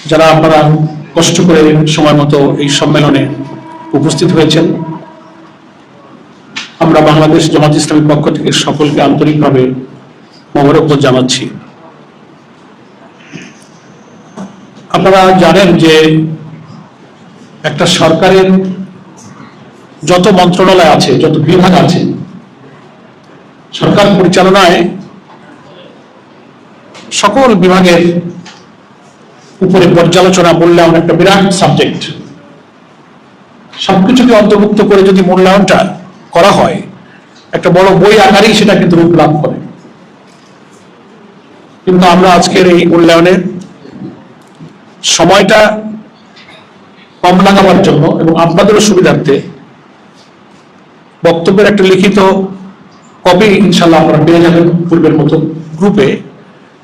যারা আপনারা কষ্ট করে সময় মতো এই সম্মেলনে উপস্থিত হয়েছেন, আমরা বাংলাদেশ জামাত ইসলামীর পক্ষ থেকে সকলকে আন্তরিকভাবে মোবারকবাদ জানাচ্ছি। আপনারা জানেন যে একটা সরকারের যত মন্ত্রণালয় আছে, যত বিভাগ আছে, সরকার পরিচালনায় সকল বিভাগের উপরে পর্যালোচনা, মূল্যায়ন একটা বিরাট সাবজেক্ট। সবকিছুকে অন্তর্ভুক্ত করে যদি মূল্যায়নটা করা হয়, একটা বড় বই আকারেই সেটা কিন্তু রূপ লাভ করে। কিন্তু আমরা আজকের এই মূল্যায়নের সময়টা কম লাগাবার জন্য এবং আপনাদেরও সুবিধার্থে বক্তব্যের একটা লিখিত কপি ইনশাল্লাহ আপনারা পেয়ে যাবেন পূর্বের মতো গ্রুপে।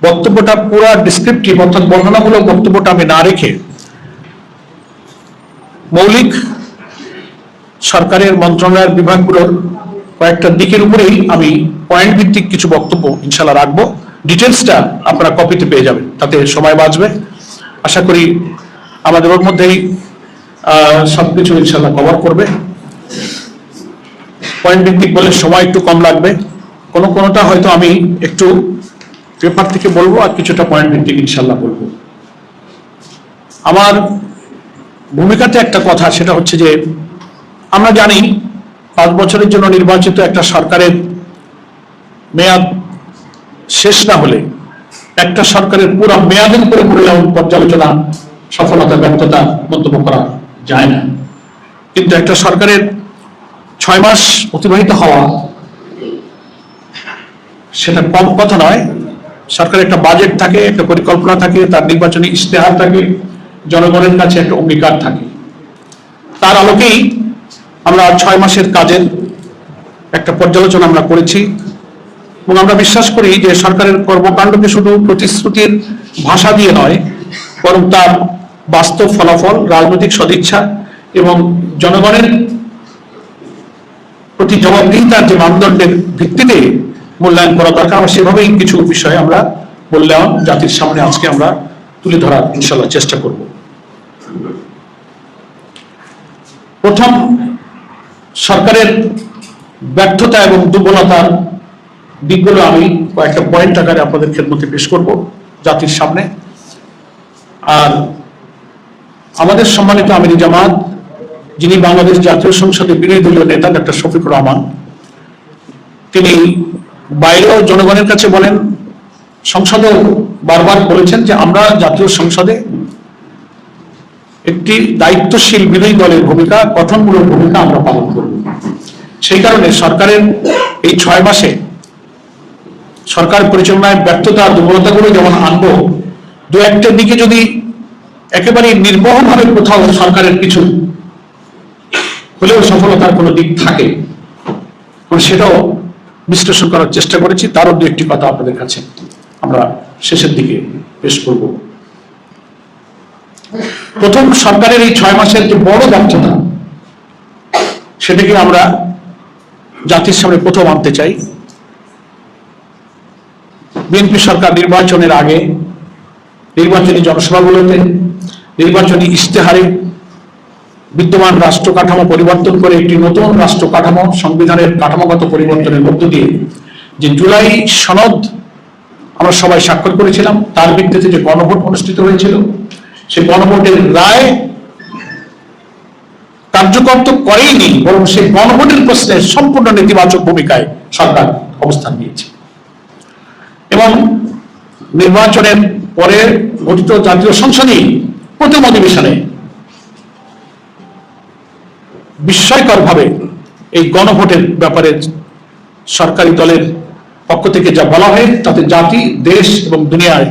বক্তব্যটা পুরো ডিসক্রিপটিভ অর্থাৎ বর্ণনামূলক বক্তব্যটা আমি না রেখে মৌলিক সরকারের মন্ত্রণালয়ের বিভাগগুলোর কয়েকটা দিকের উপরেই আমি পয়েন্ট ভিত্তিক কিছু বক্তব্য ইনশাল্লাহ রাখবো। ডিটেলসটা আপনারা কপিতে পেয়ে যাবেন, তাতে সময় বাঁচবে। আশা করি আমাদের ওর মধ্যেই সবকিছু ইনশাল্লাহ কভার করবে। পয়েন্ট ভিত্তিক বলে সময় একটু কম লাগবে, কোনোটা হয়তো আমি একটু পেপার থেকে বলবো আর কিছুটা পয়েন্ট ভিত্তিক ইনশাল্লাহ বলবো। আমার ভূমিকাতে একটা কথা, সেটা হচ্ছে যে আমরা জানি 5 বছরের জন্য নির্বাচিত একটা সরকারের মেয়াদ শেষ না হলে একটা সরকারের পুরো মেয়াদের উপরে মূল্যায়ন, পর্যালোচনা, সফলতা ব্যর্থতা মন্তব্য করা যায় না। কিন্তু একটা সরকারের 6 মাস অতিবাহিত হওয়া সেটা কম কথা নয়। সরকারের একটা বাজেট থাকে, একটা পরিকল্পনা থাকে, তার নির্বাচনী ইশতেহার থাকে, জনগণের কাছে একটা অঙ্গীকার থাকে। তার আলোকেই আমরা 6 মাসের কাজের একটা পর্যালোচনা আমরা করেছি এবং আমরা বিশ্বাস করি যে সরকারের কর্মকাণ্ডকে শুধু প্রতিশ্রুতির ভাষা দিয়ে নয়, বরং তার বাস্তব ফলাফল, রাজনৈতিক সদিচ্ছা এবং জনগণের প্রতি জবাবদিহিতার যে মানদণ্ডের ভিত্তিতে মূল্যায়ন করা দরকার। আমরা সেভাবেই কিছু বিষয়ে আমরা মূল্যায়ন জাতির সামনে আজকে আমরা তুলে ধরার ইনশাল্লাহ চেষ্টা করব। প্রথম, সরকারের ব্যর্থতা এবং দুর্বলতার দিকগুলো আমি কয়েকটা পয়েন্ট আকারে আপনাদের খেদমতে পেশ করব জাতির সামনে। আর আমাদের সম্মানিত আমির জামাত, যিনি বাংলাদেশ জাতীয় সংসদের বিরোধী দলীয় নেতা ডক্টর শফিকুর রহমান, তিনি বাইরেও জনগণের কাছে বলেন, সংসদেও বারবার বলেছেন যে আমরা জাতীয় সংসদে একটি দায়িত্বশীল বিরোধী দলের ভূমিকা, গঠনমূলক ভূমিকা আমরা পালন করব। সেই কারণে সরকারের এই 6 মাসে সরকার পরিচালনায় ব্যর্থতা, দুর্বলতাগুলো যেমন আনবো, 2-1টা দিকে যদি একেবারে নির্মমভাবে কোথাও সরকারের কিছু হলেও সফলতার কোনো দিক থাকে, সেটাও বিশ্লেষণ করার চেষ্টা করেছি। তারও 2-1টি কথা আপনাদের কাছে আমরা শেষের দিকে পেশ করব। প্রথম, সরকারের এই 6 মাসের যে বড় ব্যর্থতা, সেটাকে আমরা জাতির সামনে প্রথম আনতে চাই। বিএনপি সরকার নির্বাচনের আগে নির্বাচনী জনসভাগুলোতে, নির্বাচনী ইশতেহারে বিদ্যমান রাষ্ট্র কাঠামো পরিবর্তন করে একটি নতুন রাষ্ট্র কাঠামো, সংবিধানের কাঠামোগত পরিবর্তনের মধ্য দিয়ে যে জুলাই সনদ আমরা সবাই স্বাক্ষর করেছিলাম, তার ভিত্তিতে যে গণভোট অনুষ্ঠিত হয়েছিল, সেই গণভোটের রায় কার্যকর তো করেইনি, বরং সেই গণভোটের প্রশ্নে সম্পূর্ণ নেতিবাচক ভূমিকায় সরকার অবস্থান নিয়েছে। এবং নির্বাচনের পরে গঠিত জাতীয় সংসদই প্রথম অধিবেশনে বিস্ময়করভাবে এই গণভোটের ব্যাপারে সরকারি দলের পক্ষ থেকে যা বলা হয়, তাতে জাতি, দেশ এবং দুনিয়ায়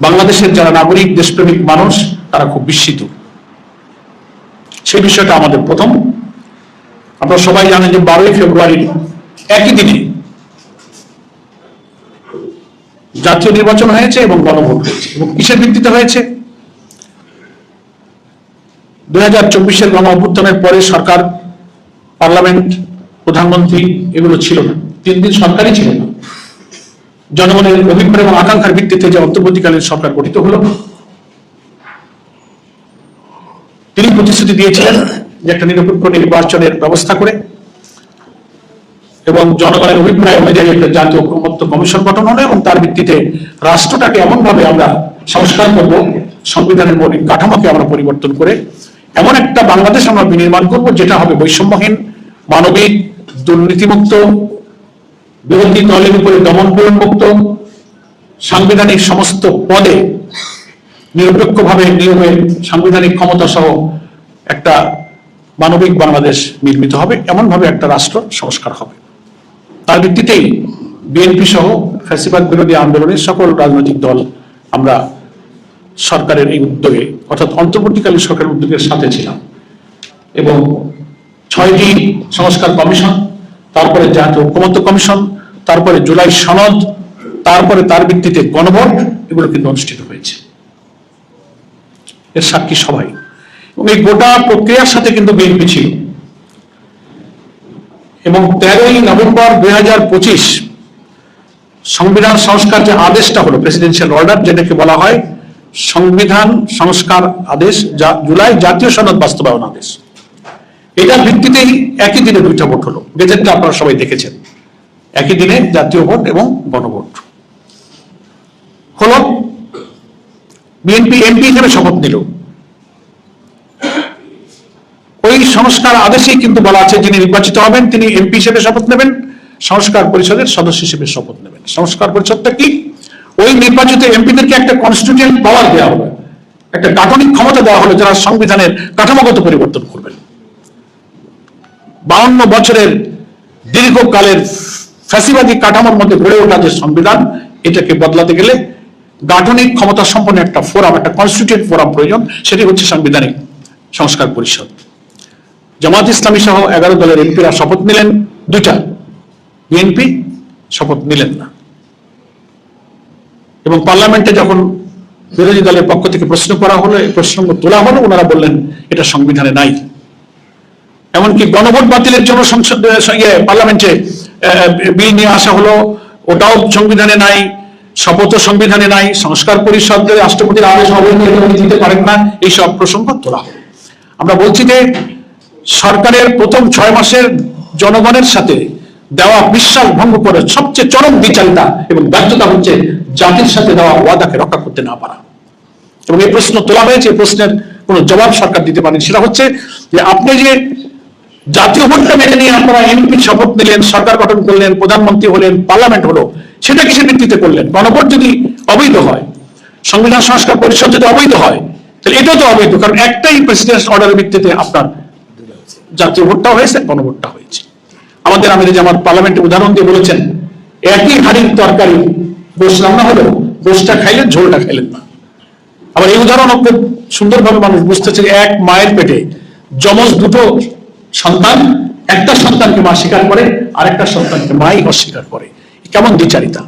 বাংলাদেশের যারা নাগরিক, দেশপ্রেমিক মানুষ, তারা খুব বিস্মিত। সেই বিষয়টা আমাদের প্রথম। আপনারা সবাই জানেন যে 12ই ফেব্রুয়ারি একই দিনে জাতীয় নির্বাচন হয়েছে এবং গণভোট হয়েছে। এবং কিসের ভিত্তিতে হয়েছে? 2024-এর গণ অভ্যুত্থানের পরে সরকার, পার্লামেন্ট, প্রধানমন্ত্রী এগুলো ছিল না, 3 দিন সরকারই ছিল না। জনগণের অভিপ্রায় এবং আকাঙ্ক্ষার ভিত্তিতে যে অন্তর্বর্তীকালীন সরকার গঠিত হলো, তিনি প্রতিশ্রুতি দিয়েছিলেন যে একটা নিরপেক্ষ নির্বাচনের ব্যবস্থা করে এবং জনগণের অভিপ্রায় অনুযায়ী একটা জাতীয় ঐকমত্য কমিশন গঠন হলো এবং তার ভিত্তিতে রাষ্ট্রটাকে এমন ভাবে আমরা সংস্কার করব, সংবিধানের মৌলিক কাঠামোকে আমরা পরিবর্তন করে এমন একটা বাংলাদেশ আমরা বিনির্মাণ করব যেটা হবে বৈষম্যহীন, মানবিক, দুর্নীতিমুক্ত, বিরোধী দলের উপরে দমন পীড়ন মুক্ত, সাংবিধানিক সমস্ত পদে নিরপেক্ষভাবে নিয়োগের সাংবিধানিক ক্ষমতা সহ একটা মানবিক বাংলাদেশ নির্মিত হবে, এমন ভাবে একটা রাষ্ট্র সংস্কার হবে। তার ভিত্তিতেই বিএনপি সহ ফ্যাসিবাদ বিরোধী আন্দোলনের সকল রাজনৈতিক দল আমরা সরকারের এই উদ্যোগে অর্থাৎ অন্তর্বর্তীকালীন সরকারের উদ্যোগের সাথে ছিলাম এবং 6টি সংস্কার কমিশন, তারপরে জাতীয় ঐকমত্য কমিশন, তারপরে জুলাই সনদ, তারপরে তার ভিত্তিতে গণভোট, এগুলো কিন্তু অনুষ্ঠিত হয়েছে, এর সাক্ষী সবাই। এবং এই গোটা প্রক্রিয়ার সাথে কিন্তু বিএনপি ছিল এবং 13ই নভেম্বর 2025 সংবিধান সংস্কার যে আদেশটা হলো, প্রেসিডেন্সিয়াল অর্ডার, যেটাকে বলা হয় সংবিধান সংস্কার আদেশ, জুলাই জাতীয় সনদ বাস্তবায়ন আদেশ, এটার ভিত্তিতেই একই দিনে 2টা ভোট হলো। গেজেটটা আপনারা সবাই দেখেছেন, একই দিনে জাতীয় ভোট এবং গণভোট হলো। বিএনপি এমপি হিসেবে শপথ নিল। ওই সংস্কার আদেশেই কিন্তু বলা আছে যিনি নির্বাচিত হবেন তিনি এমপি হিসেবে শপথ নেবেন, সংস্কার পরিষদের সদস্য হিসেবে শপথ নেবেন। সংস্কার পরিষদটা কি? ওই নির্বাচিত এমপিদেরকে একটা কনস্টিটিউয়েন্ট পাওয়ার দেওয়া হবে, একটা গাঠনিক ক্ষমতা দেওয়া হলো যারা সংবিধানের কাঠামোগত পরিবর্তন করবেন। 52 বছরের দীর্ঘকালের ফ্যাসিবাদী কাঠামোর মধ্যে গড়ে ওঠা যে সংবিধান, এটাকে বদলাতে গেলে গাঠনিক ক্ষমতা সম্পন্ন একটা ফোরাম, একটা কনস্টিটিউয়েন্ট ফোরাম প্রয়োজন, সেটি হচ্ছে সাংবিধানিক সংস্কার পরিষদ। জামাত ইসলামী সহ 11 দলের এমপিরা শপথ নিলেন 2টা, বিএনপি শপথ নিলেন না। এবং পার্লামেন্টে যখন বিরোধী দলের পক্ষ থেকে প্রশ্ন করা হলো, প্রসঙ্গ তোলা হলো, ওনারা বললেন এটা সংবিধানে নাই। এমনকি গণভোট বাতিলের জন্য পার্লামেন্টে বিল নিয়ে আসা হলো, ওটাও সংবিধানে নাই, শপথ সংবিধানে নাই, সংস্কার পরিষদের রাষ্ট্রপতির আদেশ দিতে পারেন না, এইসব প্রসঙ্গ তোলা হলো। আমরা বলছি যে সরকারের প্রথম 6 মাসের জনগণের সাথে দেওয়া বিশ্বাস ভঙ্গ করে সবচেয়ে চরম বিচারিতা এবং ব্যর্থতা হচ্ছে জাতির সাথে দেওয়া ওয়াদাকে রক্ষা করতে না পারা। এবং এই প্রশ্ন তোলা হয়েছে, এই প্রশ্নের কোনো জবাব সরকার দিতে পারেনি। সেটা হচ্ছে যে আপনি যে জাতীয় ভোটটা মেনে নিয়ে আপনারা এমপি শপথ নিলেন, সরকার গঠন করলেন, প্রধানমন্ত্রী হলেন, পার্লামেন্ট হলো, সেটা কিসের ভিত্তিতে করলেন? গণভোট যদি অবৈধ হয়, সংবিধান সংস্কার পরিষদ যদি অবৈধ হয়, তাহলে এটাও তো অবৈধ, কারণ একটাই প্রেসিডেন্ট অর্ডারের ভিত্তিতে আপনার জাতীয় ভোটটাও হয়েছে, গণভোটটা হয়েছে। আমাদের আমির জামাত পার্লামেন্টে উদাহরণ দিয়ে বলেছেন, একই হাড়ির তরকারি গোশ রান্না হলো, গোশটা খাইলেন, ঝোলটা খাইলেন না। আবার এই উদাহরণ খুব সুন্দরভাবে মানুষ বুঝতেছে, এক মায়ের পেটে যমজ 2টো সন্তান, একটা সন্তানকে মা স্বীকার করে, আরেকটা সন্তানকে মাই অস্বীকার করে। কেমন দ্বিচারিতা!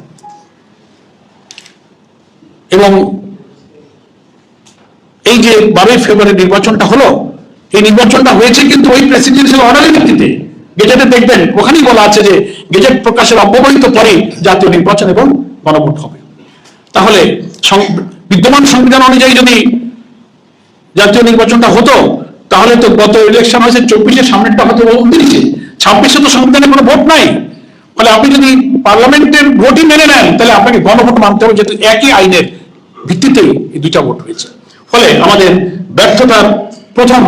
এবং এই যে 12 ফেব্রুয়ারি নির্বাচনটা হলো, এই নির্বাচনটা হয়েছে কিন্তু ওই প্রেসিডেন্সিয়াল অর্ডারের ভিত্তিতে। গেজেটে দেখবেন ওখানেই বলা আছে যে গেজেট প্রকাশের অব্যবহিত পরে জাতীয় নির্বাচন এবং গণভোট হবে। তাহলে বিদ্যমান সংবিধান অনুযায়ী যদি জাতীয় নির্বাচনটা হতো, তাহলে তো গত ইলেকশন হয়েছে 24-এর, সামনেরটা হতো 29-এ, 26-এ তো সংবিধানে কোনো ভোট নাই। ফলে আপনি যদি পার্লামেন্টের ভোটই মেনে নেন, তাহলে আপনাকে গণভোট মানতে হবে, যেহেতু একই আইনের ভিত্তিতেই এই 2টা ভোট হয়েছে। ফলে আমাদের ব্যর্থতার প্রথম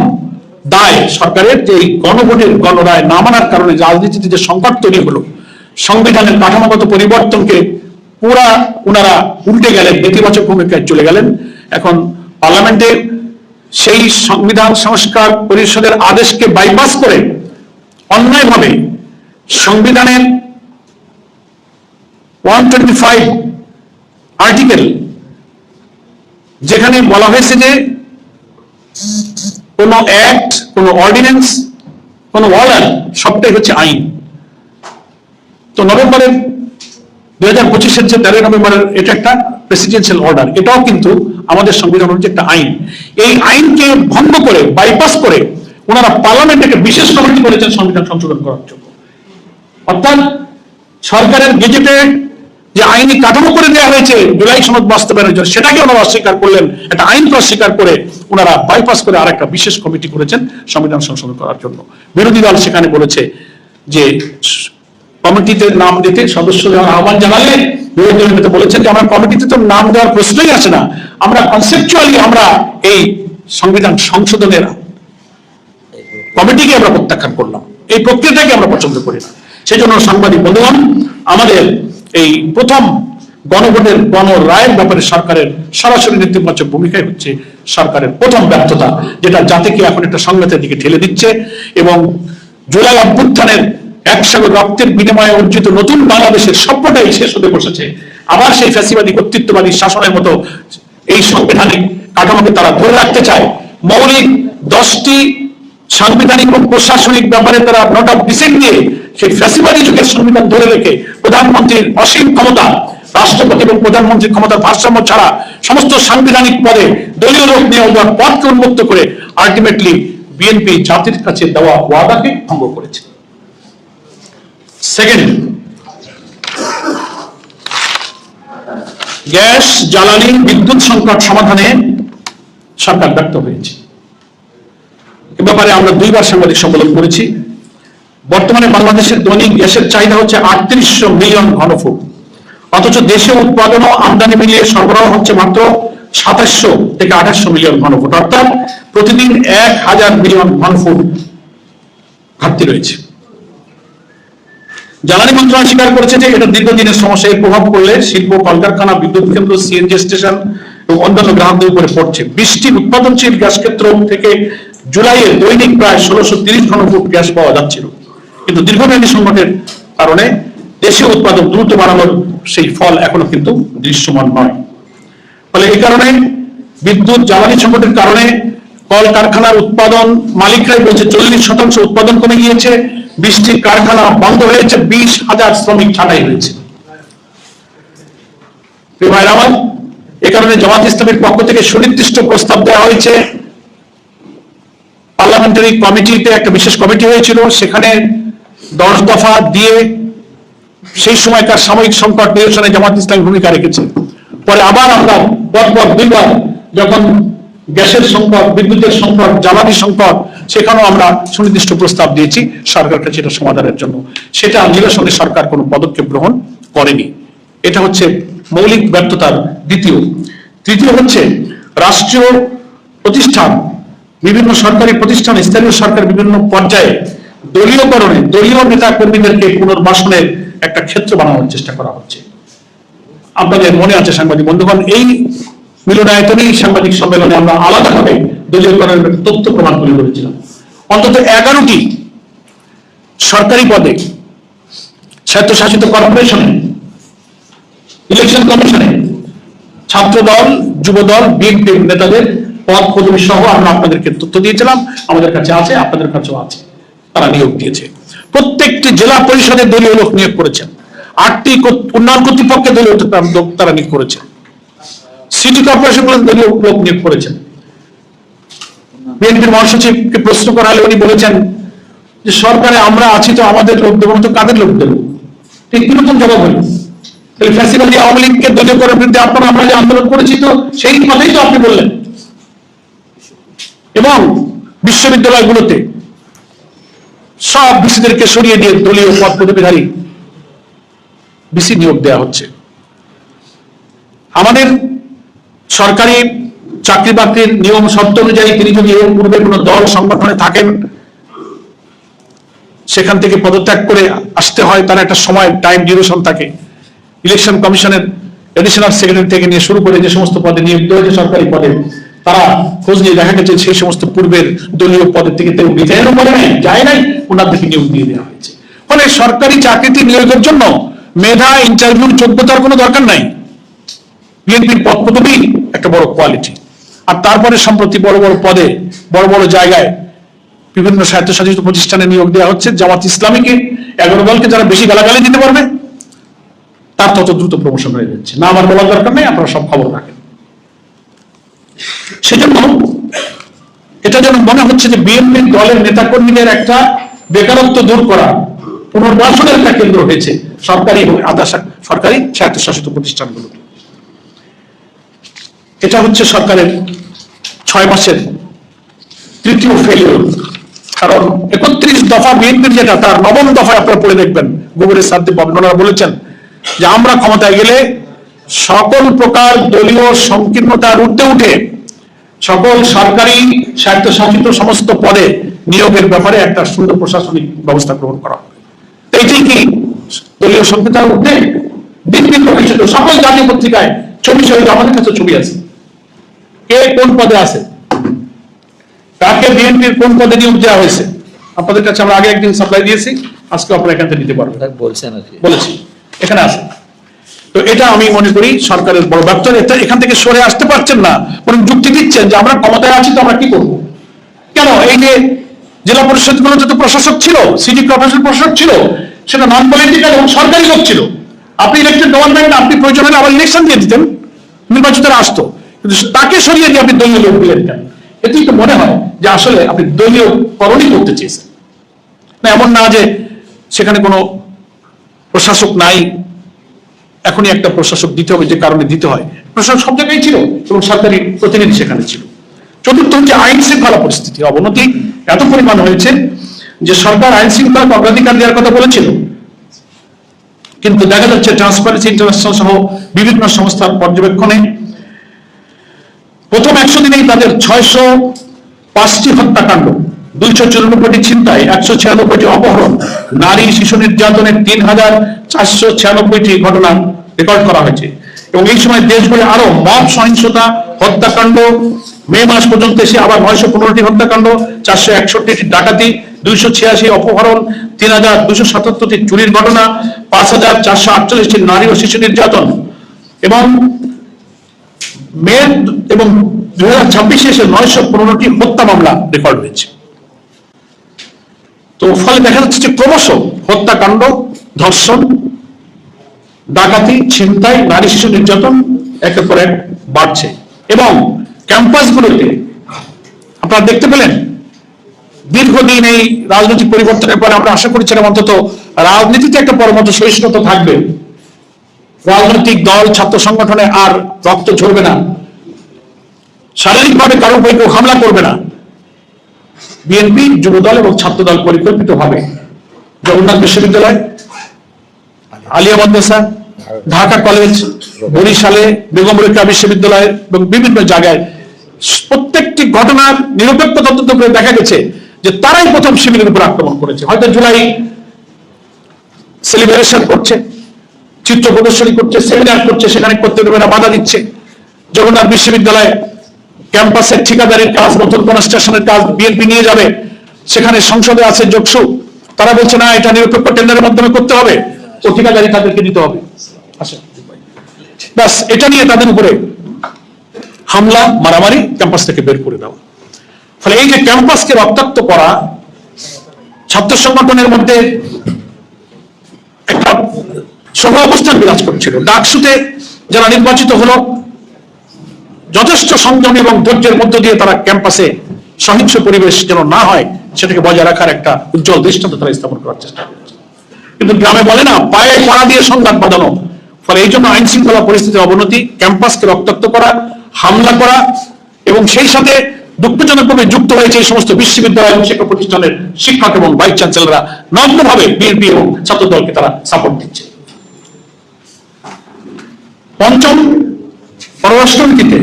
দায় সরকারের, যে গণভোটের গণরায় না মানার কারণে রাজনীতিতে যে সংকট তৈরি হলো, সংবিধানের কাঠামোগত পরিবর্তনকে পুরা ওনারা উল্টে গেলেন, নেতিবাচক ভূমিকায় চলে গেলেন। এখন পার্লামেন্টে সেই সংবিধান সংস্কার পরিষদের আদেশকে বাইপাস করে অন্যায়ভাবে সংবিধানের 125 আর্টিকেল, যেখানে বলা হয়েছে যে কোন অ্যাক্ট, কোন অর্ডিন্যান্স, কোন অর্ডার সবটাই হচ্ছে আইন। তো নভেম্বরের 2025-এর যে 13 নভেম্বরের এটা একটা প্রেসিডেন্সিয়াল অর্ডার, এটাও কিন্তু আমাদের সংবিধান অনুযায়ী একটা আইন। এই আইনকে ভঙ্গ করে, বাইপাস করে ওনারা পার্লামেন্টকে বিশেষ কমিটি করেছেন সংবিধান সংশোধন করার জন্য। অর্থাৎ সরকারের গেজেটে যে আইনি কাঠামো করে দেওয়া হয়েছে জুলাই সনদ বাস্তবায়নের জন্য, সেটাকে ওনারা অস্বীকার করলেন। একটা আইনকে অস্বীকার করে ওনারা বাইপাস করে আরেকটা বিশেষ কমিটি করেছেন সংবিধান সংশোধন করার জন্য। বিরোধী দল সেখানে বলেছে যে কমিটিতে নাম দিতে সদস্যদের আহ্বান জানালে বিরোধী দল নেতা বলেছেন যে আমরা কমিটিতে তো নাম দেওয়ার প্রশ্নই আসে না, আমরা কনসেপচুয়ালি আমরা এই সংবিধান সংশোধনের কমিটিকে আমরা প্রত্যাখ্যান করলাম, এই প্রক্রিয়াটাকে আমরা পছন্দ করি না। সেই জন্য সাংবাদিক বন্ধুগণ, আমাদের এই প্রথম গণভোটের গণরায়ের ব্যাপারে সরকারের সরাসরি নেতিবাচক ভূমিকাই হচ্ছে সরকারের প্রথম ব্যর্থতা, যেটা জাতিকে এখন একটা সংঘাতের দিকে ঠেলে দিচ্ছে। এবং জুলাই অভ্যুত্থানের একসাথে রক্তের বিনিময়ে অর্জিত নতুন বাংলাদেশের সভ্যতাই শেষ হতে বসেছে। আবার সেই ফ্যাসিবাদী কর্তৃত্ববাদী শাসনের মতো এই সাংবিধানিক কাঠামোকে তারা ধরে রাখতে চায়। মৌলিক 10টি সাংবিধানিক ও প্রশাসনিক ব্যাপারে তারা নোট অফ ডিসেন্ট দিয়ে সেই ফ্যাসিবাদী যুগের সংবিধান ধরে রেখে প্রধানমন্ত্রীর অসীম ক্ষমতা, রাষ্ট্রপতি এবং প্রধানমন্ত্রীর ক্ষমতার ভারসাম্য ছাড়া সমস্ত সাংবিধানিক পদে দলীয় লোক নিয়োগ দেওয়ার পথকে উন্মুক্ত করে আলটিমেটলি বিএনপি জাতির কাছে দেওয়া ওয়াদাকে ভঙ্গ করেছে। সেকেন্ড, গ্যাস, জ্বালানি, বিদ্যুৎ সংকট সমাধানে সরকার ব্যর্থ হয়েছে। এ ব্যাপারে আমরা 2বার সাংবাদিক সম্মেলন করেছি। বর্তমানে বাংলাদেশের দৈনিক গ্যাসের চাহিদা হচ্ছে 3800 মিলিয়ন ঘনফুট, অথচ দেশে উৎপাদন ও আমদানি মিলিয়ে সরবরাহ হচ্ছে মাত্র 2700 থেকে 2800 মিলিয়ন ঘনফুট, অর্থাৎ প্রতিদিন 1000 মিলিয়ন ঘনফুট ঘাটতি রয়েছে। জ্বালানি মন্ত্রণালয় স্বীকার করেছে যে এটা দীর্ঘদিনের সমস্যা, এর প্রভাব পড়লে শিল্প, কলকারখানা, বিদ্যুৎ কেন্দ্র, সিএনজি স্টেশন এবং অন্যান্য গ্রাহকদের উপরে পড়ছে। 20টি উৎপাদনশীল গ্যাস ক্ষেত্র থেকে জুলাইয়ে দৈনিক প্রায় 1630 ঘনফুট গ্যাস পাওয়া যাচ্ছিল, কিন্তু দীর্ঘমেয়াদী সংকটের কারণে দেশীয় উৎপাদন দ্রুত বাড়ানোর সেই ফল এখনো কিন্তু দৃশ্যমান নয়। ফলে এই কারণে বিদ্যুৎ জ্বালানি সংকটের কারণে কলকারখানার উৎপাদন মালিকরাই বলছে 40% উৎপাদন কমে গিয়েছে, 20টি কারখানা বন্ধ হয়েছে, 20,000 শ্রমিক ছাঁটাই হয়েছে। এ কারণে জামাত ইসলামের পক্ষ থেকে সুনির্দিষ্ট প্রস্তাব দেওয়া হয়েছে। পার্লামেন্টারি কমিটিতে একটা বিশেষ কমিটি হয়েছিল, সেখানে 10 দফা দিয়ে সেই সময়কার সাময়িক সংকট নিরসনে জামাত ইসলামী ভূমিকা রেখেছে। পরে আবার আমরা পরপর 2বার যখন গ্যাসের সংকট, বিদ্যুতের সংকট, জ্বালানি সংকট, সেখানেও আমরা সুনির্দিষ্ট প্রস্তাব দিয়েছি সরকারের কাছে এটা সমাধানের জন্য। সেটা নিরসনে সরকার কোনো পদক্ষেপ গ্রহণ করেনি। এটা হচ্ছে মৌলিক ব্যর্থতার দ্বিতীয়। তৃতীয় হচ্ছে রাষ্ট্রীয় প্রতিষ্ঠান, বিভিন্ন সরকারি প্রতিষ্ঠান, স্থানীয় সরকার বিভিন্ন পর্যায়ে দলীয়করণে দলীয় নেতা কর্মীদেরকে পুনর্বাসনের একটা ক্ষেত্র বানানোর চেষ্টা করা হচ্ছে। আপনাদের মনে আছে সাংবাদিক বন্ধুগণ, এই মিলনায়তনেই সাংবাদিক সম্মেলনে আমরা আলাদাভাবে দলীয়করণের তথ্য প্রমাণ তুলে ধরেছিলাম। অন্তত 11টি সরকারি পদে, স্বায়ত্তশাসিত কর্পোরেশনে, ইলেকশন কমিশনে ছাত্রদল, যুবদল, বিএনপি নেতাদের পদ পদবি সহ আমরা আপনাদেরকে তথ্য দিয়েছিলাম, আমাদের কাছে আছে, আপনাদের কাছেও আছে। তারা নিয়োগ দিয়েছে। প্রত্যেকটি জেলা পরিষদে দলীয় লোক নিয়োগ করেছেন, 8টি উন্নয়ন কর্তৃপক্ষে দলীয় লোক তারা নিয়োগ করেছেন, সিটি কর্পোরেশনগুলো দলীয় লোক নিয়োগ করেছেন। বিএনপির মহাসচিবকে প্রশ্ন করা হলে উনি বলেছেন যে সরকারে আমরা আছি তো আমাদের লোক দেবো, তো কাদের লোক দেবো? ঠিক কিরকম জবাব হলো? তাহলে ফ্যাসিবাদী আওয়ামী লীগকে দলীয় করার বিরুদ্ধে আমরা যে আন্দোলন করেছি তো সেই কথাই তো আপনি বললেন। এবং বিশ্ববিদ্যালয়গুলোতে সব ভিসিদেরকে সরিয়ে দিয়ে দলীয় পদ পদবীধারী ভিসি নিয়োগ দেওয়া হচ্ছে। আমাদের সরকারি চাকরি বাকরির নিয়ম শর্ত অনুযায়ী তিনি যদি এর পূর্বে কোনো দল সংগঠনে থাকেন, সেখান থেকে পদত্যাগ করে আসতে হয়, তার একটা সময় টাইম ডিউরেশন থাকে। ইলেকশন কমিশনের এডিশনাল সেক্রেটারি থেকে নিয়ে শুরু করে যে সমস্ত পদে নিয়োগ দেওয়া হয়েছে সরকারি পদে, তারা খোঁজ নিয়ে দেখা গেছে সেই সমস্ত পূর্বের দলীয় পদের থেকে কেউ রিটায়ারও করে নাই, যায় নাই, ওনাদেরকে নিয়োগ দিয়ে দেওয়া হয়েছে। ফলে সরকারি চাকরিতে নিয়োগের জন্য মেধা, ইন্টারভিউ, যোগ্যতার কোনো দরকার নাই। বিএনপির পদ পদবি একটা বড় কোয়ালিটি। আর তারপরে সম্প্রতি বড় বড় পদে, বড় বড় জায়গায় বিভিন্ন স্বায়ত্তশাসিত প্রতিষ্ঠানে নিয়োগ দেওয়া হচ্ছে। জামাত ইসলামীকে 11 দলকে যারা বেশি গালাগালি দিতে পারবে তার তত দ্রুত প্রমোশন হয়ে যাচ্ছে। না আমার বলার দরকার নেই, আপনারা সব খবর রাখেন। সেজন্য এটা যেন মনে হচ্ছে যে বিএনপি দলের নেতাকর্মীদের একটা বেকারত্ব দূর করা, পুনর্বাসনের একটা কেন্দ্র হয়েছে সরকারি এবং আধা সরকারি স্বায়ত্তশাসিত প্রতিষ্ঠানগুলো। এটা হচ্ছে সরকারের 6 মাসের তৃতীয় ফেলিওর। কারণ 31 দফা বিএনপির যেটা, তার 9ম দফায় আপনারা পড়ে দেখবেন, গোবরের সাথে ওনারা বলেছেন যে আমরা ক্ষমতায় গেলে সকল প্রকার দলীয় সংকীর্ণতার ঊর্ধ্বে উঠে সকল সরকারি স্বায়ত্তশাসিত সমস্ত পদে নিয়োগের ব্যাপারে একটা সুন্দর প্রশাসনিক ব্যবস্থা গ্রহণ করা হবে। এইটাই কি দলীয় সংকীর্ণতার ঊর্ধ্বে? দিন প্রকাশিত সকল জাতীয় পত্রিকায় ছবি সহিত আমাদের কাছে ছবি আছে, কে কোন পদে আছে, কাকে বিএনপির কোন পদে নিয়োগ দেওয়া হয়েছে। আপনাদের কাছে আমরা আগে একদিন সাপ্লাই দিয়েছি, আজকে আপনারা এখান থেকে নিতে পারবেন, বলেছি এখানে আছে। তো এটা আমি মনে করি সরকারের বড় ব্যর্থতা। এখান থেকে সরে আসতে পারছেন না, বরং যুক্তি দিচ্ছেন যে আমরা ক্ষমতায় আছি তো আমরা কি করবো। কেন এই যে জেলা পরিষদ গুলো যত প্রশাসক ছিল, সিটি কর্পোরেশন প্রশাসক ছিল, সেটা নন পলিটিক্যাল এবং সরকারি লোক ছিল। আপনি ইলেকটেড গভর্নমেন্ট, আপনি প্রয়োজন হলে আবার ইলেকশন দিয়ে দিতেন, নির্বাচিতরা আসতো, কিন্তু তাকে সরিয়ে দিয়ে আপনি দলীয় লোক দিলেন কেন? এতেই তো মনে হয় যে আসলে আপনি দলীয় করণই করতে চেয়েছেন। না, এমন না যে সেখানে কোনো প্রশাসক নাই, এখনই একটা প্রশাসক দিতে হবে, যে কারণে দিতে হয়। প্রশাসক সব জায়গায় ছিল এবং সরকারি প্রতিনিধি সেখানে ছিল। চতুর্থ হচ্ছে আইন শৃঙ্খলা পরিস্থিতি অবনতি এত পরিমাণ হয়েছে যে সরকার আইন শৃঙ্খলাকে অগ্রাধিকার দেওয়ার কথা বলেছিল, কিন্তু দেখা যাচ্ছে ট্রান্সপারেন্সি ইন্টারন্যাশনাল সহ বিভিন্ন সংস্থার পর্যবেক্ষণে প্রথম 100 দিনেই তাদের 605টি হত্যাকাণ্ড, 294টি ছিনতাই, 196টি অপহরণ, নারী শিশু নির্যাতনের 3496টি ঘটনা রেকর্ড করা হয়েছে। এবং এই সময় দেশ জুড়ে আরো মব সহিংসতা, হত্যাকাণ্ড, মে মাস পর্যন্ত এসে আবার 915টি হত্যাকাণ্ড, 461টি ডাকাতি, 286 অপহরণ, 3277টি চুরির ঘটনা, 5448টি নারী ও শিশু নির্যাতন, এবং মে এবং 2026 এসে 915টি হত্যা মামলা রেকর্ড হয়েছে। তো ফলে দেখা যাচ্ছে যে ক্রমশ হত্যাকাণ্ড, ধর্ষণ, ডাকাতি, ছিনতাই, নারী শিশু নির্যাতন একের পর এক বাড়ছে। এবং ক্যাম্পাসগুলোতে আপনারা দেখতে পেলেন দীর্ঘদিন এই রাজনৈতিক পরিবর্তনের পরে আমরা আশা করেছিলাম অন্তত রাজনীতিতে একটা পরমাত্র সহিষ্ণুতা থাকবে, রাজনৈতিক দল ছাত্র সংগঠনে আর রক্ত ঝরবে না, শারীরিকভাবে কারো উপর কেউ হামলা করবে না। বিএনপি, যুবদল এবং ছাত্রদল পরিকল্পিতভাবে জগন্নাথ বিশ্ববিদ্যালয়, আলিয়া মাদ্রাসা, ঢাকা কলেজ, বরিশালে বেগম রোকেয়া বিশ্ববিদ্যালয় এবং বিভিন্ন জায়গায় প্রত্যেকটি ঘটনার নিরপেক্ষ তদন্ত করে দেখা গেছে যে তারাই প্রথম শিবিরের উপর আক্রমণ করেছে। হয়তো জুলাই সেলিব্রেশন করছে, চিত্র প্রদর্শনী করছে, সেমিনার করছে, সেখানে করতে দেবে না, বাধা দিচ্ছে। জগন্নাথ বিশ্ববিদ্যালয় ক্যাম্পাসের ঠিকাদারির কাজ, নতুন কনস্ট্রাকশনের কাজ বিএনপি নিয়ে যাবে, সেখানে সংসদে আছে যোগসু, তারা বলছে না এটা নিরপেক্ষ টেন্ডারের মাধ্যমে করতে হবে, ও ঠিকাদারি তাদেরকে দিতে হবে। ব্যাস এটা নিয়ে তাদের উপরে হামলা, মারামারি, ক্যাম্পাস থেকে বের করে দেওয়া। ফলে এই যে ক্যাম্পাসকে রক্তাক্ত করা, ছাত্র সংগঠনের মধ্যে একটা সহ অবস্থান বিরাজ করছিল। ডাকসুতে যারা নির্বাচিত হলো যথেষ্ট সংযম এবং ধৈর্যের মধ্য দিয়ে তারা ক্যাম্পাসে সহিংস পরিবেশ যেন না হয় সেটাকে বজায় রাখার একটা উজ্জ্বল দৃষ্টান্ত তারা স্থাপন করার চেষ্টা করছে। কিন্তু গ্রামে বলে না, পায়ে পড়া দিয়ে সংঘাত বাঁধানো। ফলে এই জন্য আইন শৃঙ্খলা পরিস্থিতির অবনতি, ক্যাম্পাসকে রক্তাক্ত করা, হামলা করা, এবং সেই সাথে দুঃখজনকভাবে যুক্ত হয়েছে এই সমস্ত বিশ্ববিদ্যালয় এবং শিক্ষা প্রতিষ্ঠানের শিক্ষক এবং ভাইস চ্যান্সেলররা নগ্নভাবে বিএনপি এবং ছাত্র দলকে তারা সাপোর্ট দিচ্ছে। পঞ্চম, পররাষ্ট্রনীতিতে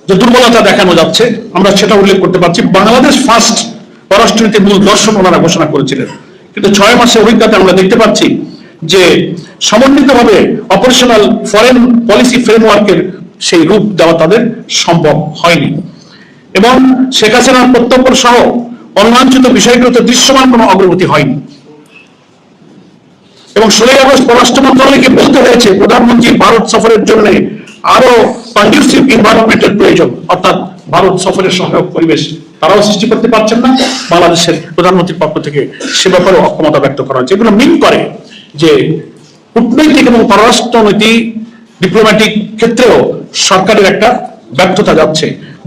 যে দুর্বলতা দেখানো যাচ্ছে আমরা সেটা উল্লেখ করতে পারছি। বাংলাদেশ ফার্স্ট পররাষ্ট্রনীতির মূল দর্শন ওনারা ঘোষণা করেছিলেন, কিন্তু 6 মাসের অভিজ্ঞতা আমরা দেখতে পাচ্ছি যে সমন্বিতভাবে অপারেশনাল ফরেন পলিসি ফ্রেমওয়ার্কের সেই রূপ দেওয়া তাদের সম্ভব হয়নি। এবং শেখ হাসিনার প্রত্যর্পণ সহ অনিয়ন্ত্রিত বিষয়গুলোতে দৃশ্যমান কোনো অগ্রগতি হয়নি। এবং 16 আগস্ট পররাষ্ট্র মন্ত্রণালয়কে বলতে হয়েছে প্রধানমন্ত্রী ভারত সফরের জন্য আরো কন্ডুসিভ এনভায়রনমেন্টের প্রয়োজন, অর্থাৎ ভারত সফরের সহায়ক পরিবেশ তারাও সৃষ্টি করতে পারছেন না। বাংলাদেশের প্রধানমন্ত্রীর পক্ষ থেকে সে ব্যাপারে অক্ষমতা ব্যক্ত করা হচ্ছে। এগুলো মিন করে যে কূটনৈতিক এবং পররাষ্ট্রনীতি ডিপ্লোম্যাটিক ক্ষেত্রেও সরকারের একটা ব্যর্থতা যাচ্ছে।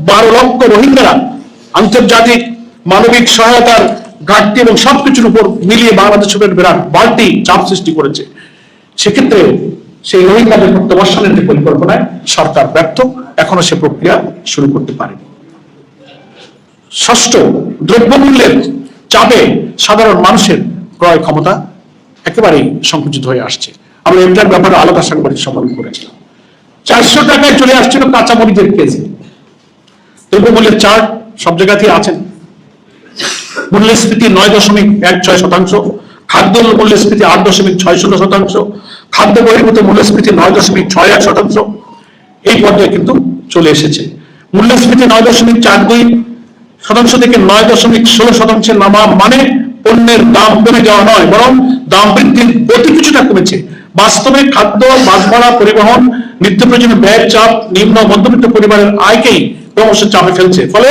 12 লক্ষ রোহিঙ্গারা আন্তর্জাতিক মানবিক সহায়তার ঘাটতি এবং সবকিছুর উপর মিলিয়ে বাংলাদেশের বিরাট বাড়তি চাপ সৃষ্টি করেছে। সেক্ষেত্রে সেই রোহিঙ্গাদের কার্ডের প্রত্যাবর্ষণের যে পরিকল্পনায় সরকার ব্যর্থ, এখনো সে প্রক্রিয়া শুরু করতে পারেনি। ষষ্ঠ, দ্রব্যমূল্যের চাপে সাধারণ মানুষের ক্রয় ক্ষমতা একেবারেই সংকুচিত হয়ে আসছে। আমরা এটার ব্যাপারে আলাদা সাংবাদিক সম্মেলন করেছিলাম। 400 টাকায় চলে আসছিল কাঁচামরিচের কেজি। দ্রব্যমূল্যের চার্ট সব জায়গাতেই আছেন। মূল্যস্ফীতি 9.16%, খাদ্য মূল্যস্ফীতি 8.60%, খাদ্য বহির্ভূত মূল্যস্ফীতি 9.61%। এই পর্যায়ে কিন্তু চলে এসেছে। মূল্যস্ফীতি 9.42% থেকে 9.16% নামা মানে পণ্যের দাম কমে যাওয়া নয়, বরং দাম বৃদ্ধির গতি কিছুটা কমেছে। বাস্তবে খাদ্য, বাস ভাড়া, পরিবহন, নিত্য প্রয়োজনীয় ব্যয়ের চাপ নিম্ন মধ্যবিত্ত পরিবারের আয়কেই ক্রমশ চাপে ফেলছে। ফলে